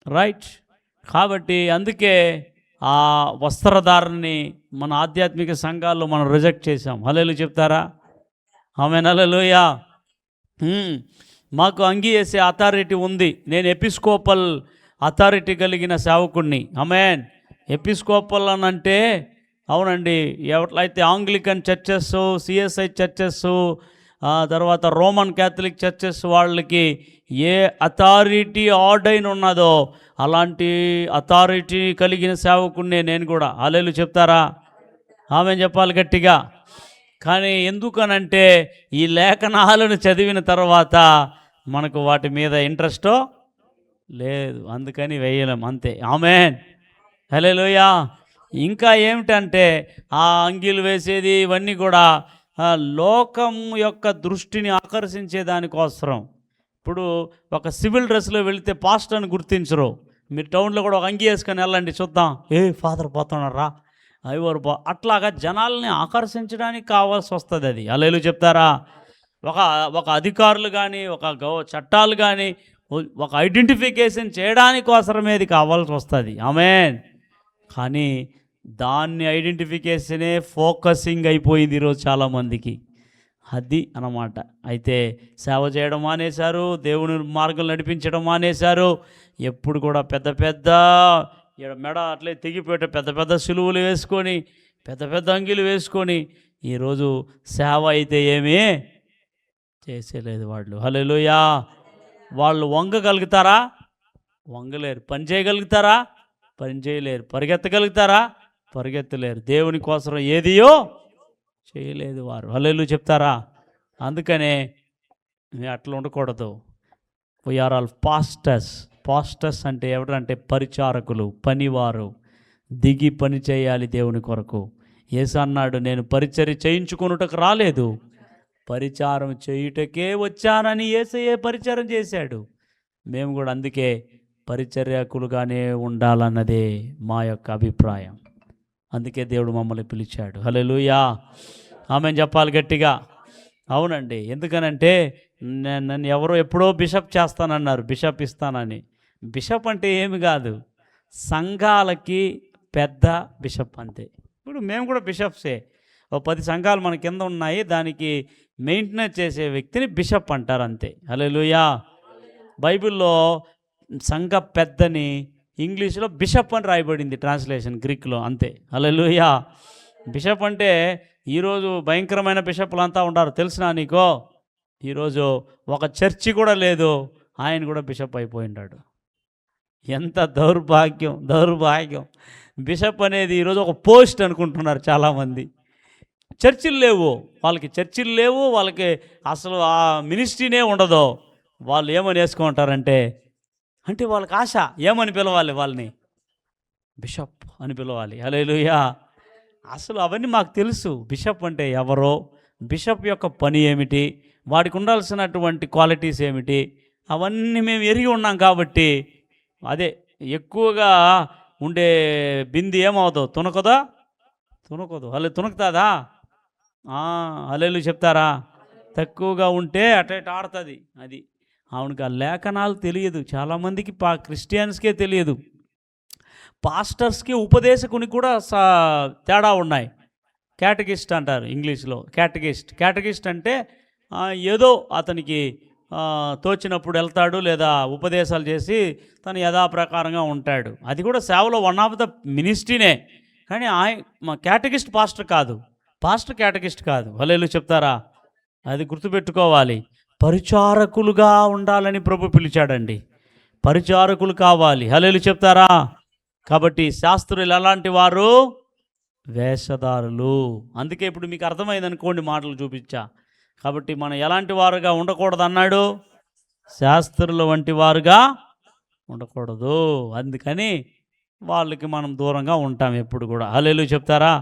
రైట్. కాబట్టి అందుకే ఆ వస్త్రధారణని మన ఆధ్యాత్మిక సంఘాల్లో మనం రిజెక్ట్ చేసాం. హల్లెలూయా చెప్తారా? ఆమేన్, హల్లెలూయా. మాకు అంగీ వేసే అథారిటీ ఉంది. నేను ఎపిస్కోపల్ అథారిటీ కలిగిన సేవకుడిని. ఆమేన్. ఎపిస్కోపల్ అని అంటే అవునండి, ఎట్లయితే ఆంగ్లికన్ చర్చెస్, సిఎస్ఐ చర్చెస్, తర్వాత రోమన్ క్యాథలిక్ చర్చెస్ వాళ్ళకి ఏ అథారిటీ ఆర్డైన్ ఉన్నదో అలాంటి అథారిటీ కలిగిన సేవకుడినే నేను కూడా. హల్లెలూయా చెప్తారా? ఆమేన్ చెప్పాలి గట్టిగా. కానీ ఎందుకనంటే ఈ లేఖనాలను చదివిన తర్వాత మనకు వాటి మీద ఇంట్రెస్టో లేదు, అందుకని వేయలేం, అంతే. ఆమేన్, హల్లెలూయా. ఇంకా ఏమిటంటే ఆ అంగీలు వేసేది ఇవన్నీ కూడా లోకం యొక్క దృష్టిని ఆకర్షించే దానికోసం. ఇప్పుడు ఒక సివిల్ డ్రెస్లో వెళితే పాస్టర్ని గుర్తించరు. మీరు టౌన్లో కూడా ఒక అంగీ వేసుకొని వెళ్ళండి, చూద్దాం, ఫాదర్ పోతున్నారా, అయ్యవారు అట్లాగా జనాల్ని ఆకర్షించడానికి కావాల్సి వస్తుంది అది. హల్లెలూయా చెప్తారా? ఒక అధికారులు కానీ, ఒక చట్టాలు కానీ ఒక ఐడెంటిఫికేషన్ చేయడానికి కోసమే ఇది కావాల్సి వస్తుంది. ఆమేన్. కానీ దాన్ని ఐడెంటిఫికేషనే ఫోకసింగ్ అయిపోయింది ఈరోజు చాలామందికి. అది అన్నమాట. అయితే సేవ చేయడం మానేశారు, దేవుని మార్గం నడిపించడం మానేశారు. ఎప్పుడు కూడా పెద్ద పెద్ద మెడ అట్లే తెగిపోయేట పెద్ద పెద్ద సిలువలు వేసుకొని, పెద్ద పెద్ద అంగీలు వేసుకొని, ఈరోజు సేవ అయితే ఏమీ చేసేలేదు వాళ్ళు. హల్లెలూయా. వాళ్ళు వంగగలుగుతారా? వంగలేరు. పని చేయగలుగుతారా? పని చేయలేరు. పరిగెత్తగలుగుతారా? పరిగెత్తలేరు. దేవుని కోసం ఏదియో చేయలేదు వారు. హల్లెలూయా చెప్తారా? అందుకనే అట్లా ఉండకూడదు. We are all pastors. పాస్టర్స్ అంటే ఎవరంటే పరిచారకులు, పనివారు. దిగి పని చేయాలి దేవుని కొరకు. యేసు అన్నాడు, నేను పరిచర్య చేయించుకొనుటకు రాలేదు, పరిచారం చేయుటకే వచ్చానని యేసయ్యే పరిచారం చేశాడు. మేము కూడా అందుకే పరిచర్యకులుగానే ఉండాలన్నదే మా యొక్క అభిప్రాయం. అందుకే దేవుడు మమ్మల్ని పిలిచాడు. హల్లెలూయా. ఆమేన్ చెప్పాలి గట్టిగా. అవునండి. ఎందుకనంటే నన్ను ఎవరో ఎప్పుడో బిషప్ చేస్తానన్నారు, బిషప్ ఇస్తానని. బిషప్ అంటే ఏమి కాదు, సంఘాలకి పెద్ద బిషప్ అంతే. ఇప్పుడు మేము కూడా బిషప్సే. ఓ 10 సంఘాలు మన కింద ఉన్నాయి, దానికి మెయింటెనెన్స్ చేసే వ్యక్తిని బిషప్ అంటారు అంతే. హల్లెలూయా. బైబిల్లో సంఘ పెద్దని ఇంగ్లీష్లో బిషప్ అని రాయబడింది, ట్రాన్స్లేషన్ గ్రీక్లో అంతే. హల్లెలూయా. బిషప్ అంటే ఈరోజు భయంకరమైన బిషప్లు అంతా ఉన్నారు, తెలిసినా నీకో? ఈరోజు ఒక చర్చి కూడా లేదు, ఆయన కూడా బిషప్ అయిపోయినాడు. ఎంత దౌర్భాగ్యం, దౌర్భాగ్యం. బిషప్ అనేది ఈరోజు ఒక పోస్ట్ అనుకుంటున్నారు చాలామంది. చర్చిలు లేవు వాళ్ళకి, చర్చిలు లేవు వాళ్ళకి, అసలు ఆ మినిస్ట్రీనే ఉండదు. వాళ్ళు ఏమని వేసుకుంటారంటే, అంటే వాళ్ళకి ఆశ ఏమని పిలవాలి వాళ్ళని? బిషప్ అని పిలవాలి. హల్లెలూయా. అసలు అవన్నీ మాకు తెలుసు. బిషప్ అంటే ఎవరో, బిషప్ యొక్క పని ఏమిటి, వాడికి ఉండాల్సినటువంటి క్వాలిటీస్ ఏమిటి, అవన్నీ మేము ఎరిగి ఉన్నాం. కాబట్టి అదే ఎక్కువగా ఉండే బింది ఏమవుతావు, తునకదా? తునకదు. అలా తునకుతుందా? హల్లెలూయా చెప్తారా? తక్కువగా ఉంటే అట ఆడుతుంది. అది అవునుగా. లేఖనాలు తెలియదు చాలామందికి, క్రిస్టియన్స్కే తెలియదు. పాస్టర్స్కి ఉపదేశకునికి కూడా తేడా ఉన్నాయి. కేటగిస్ట్ అంటారు ఇంగ్లీష్లో. కేటగిస్ట్ అంటే ఏదో అతనికి తోచినప్పుడు వెళ్తాడు, లేదా ఉపదేశాలు చేసి తను యథాప్రకారంగా ఉంటాడు. అది కూడా సేవలో వన్ ఆఫ్ ద మినిస్ట్రీనే. కానీ మా కేటగిస్ట్ పాస్టర్ కాదు, పాస్టర్ కేటగిస్ట్ కాదు. హల్లెలూయా చెప్తారా? అది గుర్తుపెట్టుకోవాలి. పరిచారకులుగా ఉండాలని ప్రభు పిలిచాడండి. పరిచారకులు కావాలి. హల్లెలూయా చెప్తారా? కాబట్టి శాస్త్రులు ఎలాంటి వారు? వేషధారులు. అందుకే ఇప్పుడు మీకు అర్థమైంది అనుకోండి, మాటలు చూపించా. కాబట్టి మనం ఎలాంటి వారుగా ఉండకూడదు అన్నాడు? శాస్త్రుల వంటి వారుగా ఉండకూడదు. అందుకని వాళ్ళకి మనం దూరంగా ఉంటాం ఎప్పుడు కూడా. హల్లెలూయా చెప్తారా?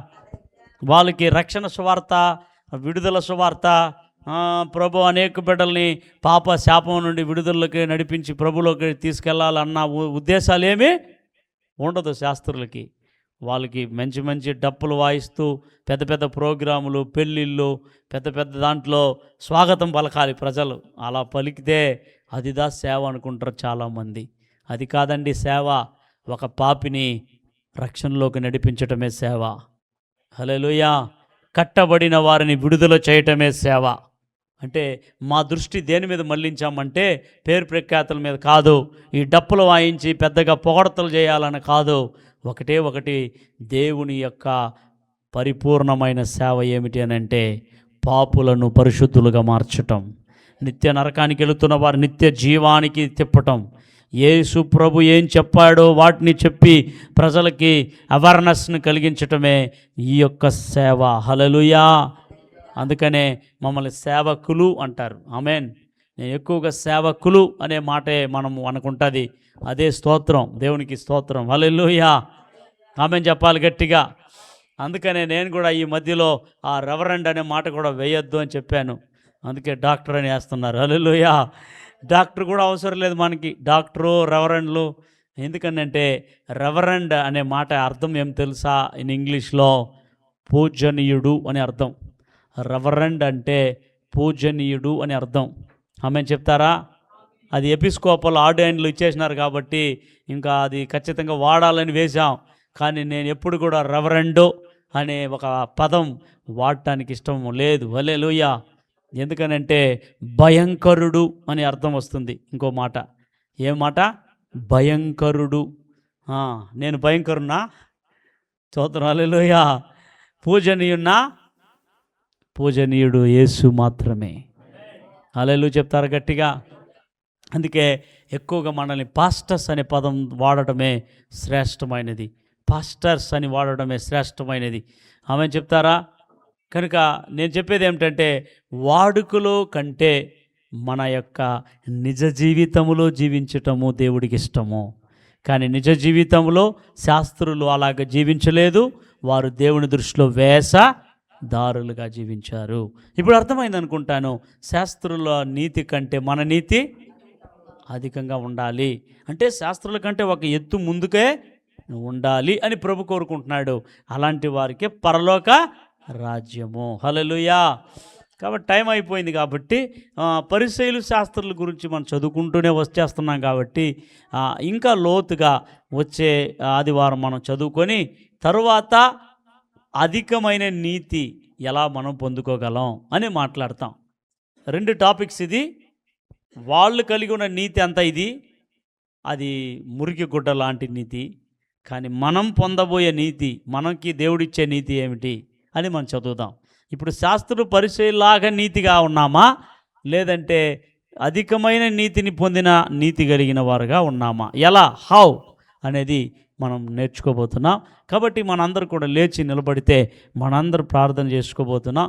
వాళ్ళకి రక్షణ సువార్త, విడుదల సువార్త, ప్రభు అనేక బిడ్డల్ని పాప శాపం నుండి విడుదలకి నడిపించి ప్రభులోకి తీసుకెళ్లాలన్న ఉద్దేశాలు ఏమీ ఉండదు శాస్త్రులకి. వాళ్ళకి మంచి మంచి డప్పులు వాయిస్తూ పెద్ద పెద్ద ప్రోగ్రాములు, పెళ్ళిళ్ళు, పెద్ద పెద్ద దాంట్లో స్వాగతం పలకాలి ప్రజలు. అలా పలికితే అదిదా సేవ అనుకుంటారు చాలామంది. అది కాదండి సేవ. ఒక పాపిని రక్షణలోకి నడిపించటమే సేవ. హల్లెలూయా. కట్టబడిన వారిని విడుదల చేయటమే సేవ. అంటే మా దృష్టి దేని మీద మళ్ళించామంటే పేరు ప్రఖ్యాతుల మీద కాదు, ఈ డప్పులు వాయించి పెద్దగా పొగడతలు చేయాలని కాదు. ఒకటి దేవుని యొక్క పరిపూర్ణమైన సేవ ఏమిటి అని అంటే పాపులను పరిశుద్ధులుగా మార్చటం, నిత్య నరకానికి వెళుతున్న వారు నిత్య జీవానికి తిప్పటం. యేసు ప్రభు ఏం చెప్పాడో వాటిని చెప్పి ప్రజలకి అవేర్నెస్ని కలిగించటమే ఈ యొక్క సేవ. హల్లెలూయా. అందుకనే మమ్మల్ని సేవకులు అంటారు. ఆమేన్. నేను ఎక్కువగా సేవకులు అనే మాటే మనము అనుకుంటుంది. అదే స్తోత్రం, దేవునికి స్తోత్రం. హల్లెలూయా. ఆమేన్ చెప్పాలి గట్టిగా. అందుకనే నేను కూడా ఈ మధ్యలో ఆ రెవరెండ్ అనే మాట కూడా వేయొద్దు అని చెప్పాను. అందుకే డాక్టర్ అని వేస్తున్నారు. హల్లెలూయా. డాక్టర్ కూడా అవసరం లేదు మనకి, డాక్టరు రెవరెండ్లు. ఎందుకంటే రెవరెండ్ అనే మాట అర్థం ఏం తెలుసా? ఇన్ ఇంగ్లీష్లో పూజనీయుడు అని అర్థం. రెవరెండ్ అంటే పూజనీయుడు అని అర్థం. ఆమేన్ చెప్తారా? అది ఎపిస్కోపల్ ఆర్డైన్లు ఇచ్చేసినారు కాబట్టి ఇంకా అది ఖచ్చితంగా వాడాలని వేశాం. కానీ నేను ఎప్పుడు కూడా రెవరెండో అనే ఒక పదం వాడటానికి ఇష్టం లేదు. హల్లెలూయా. ఎందుకనంటే భయంకరుడు అని అర్థం వస్తుంది. ఇంకో మాట, ఏం మాట? భయంకరుడు. నేను భయంకరున్నా? స్తోత్రం. హల్లెలూయా. పూజనీయున్నా? పూజనీయుడు యేసు మాత్రమే. హల్లెలూయా చెప్తారు గట్టిగా. అందుకే ఎక్కువగా మనల్ని పాస్టర్స్ అనే పదం వాడటమే శ్రేష్టమైనది. పాస్టర్స్ అని వాడటమే శ్రేష్టమైనది. ఆమె చెప్తారా? కనుక నేను చెప్పేది ఏమిటంటే, వాడుకలో కంటే మన యొక్క నిజ జీవితంలో జీవించటము దేవుడికి ఇష్టము. కానీ నిజ జీవితంలో శాస్త్రులు అలాగ జీవించలేదు. వారు దేవుని దృష్టిలో వేషధారులుగా జీవించారు. ఇప్పుడు అర్థమైంది అనుకుంటాను. శాస్త్రుల నీతి కంటే మన నీతి అధికంగా ఉండాలి. అంటే శాస్త్రుల కంటే ఒక ఎత్తు ముందుకే ఉండాలి అని ప్రభు కోరుకుంటున్నాడు. అలాంటి వారికే పరలోక రాజ్యము. హల్లెలూయా. కాబట్టి టైం అయిపోయింది కాబట్టి పరిసయ్యులు శాస్త్రుల గురించి మనం చదువుకుంటూనే వచ్చేస్తున్నాం కాబట్టి ఇంకా లోతుగా వచ్చే ఆదివారం మనం చదువుకొని తరువాత అధికమైన నీతి ఎలా మనం పొందుకోగలం అని మాట్లాడతాం. 2 టాపిక్స్ ఇది. వాళ్ళు కలిగి ఉన్న నీతి అంతా ఇది, అది మురికి గుడ్డ లాంటి నీతి. కానీ మనం పొందబోయే నీతి, మనకి దేవుడిచ్చే నీతి ఏమిటి అని మనం చదువుదాం. ఇప్పుడు శాస్త్రులు పరిచయలాగా నీతిగా ఉన్నామా, లేదంటే అధికమైన నీతిని పొందిన నీతి కలిగిన వారుగా ఉన్నామా? ఎలా, హౌ అనేది మనం నేర్చుకోబోతున్నాం. కాబట్టి మనందరూ కూడా లేచి నిలబడితే మనందరూ ప్రార్థన చేసుకోబోతున్నాం.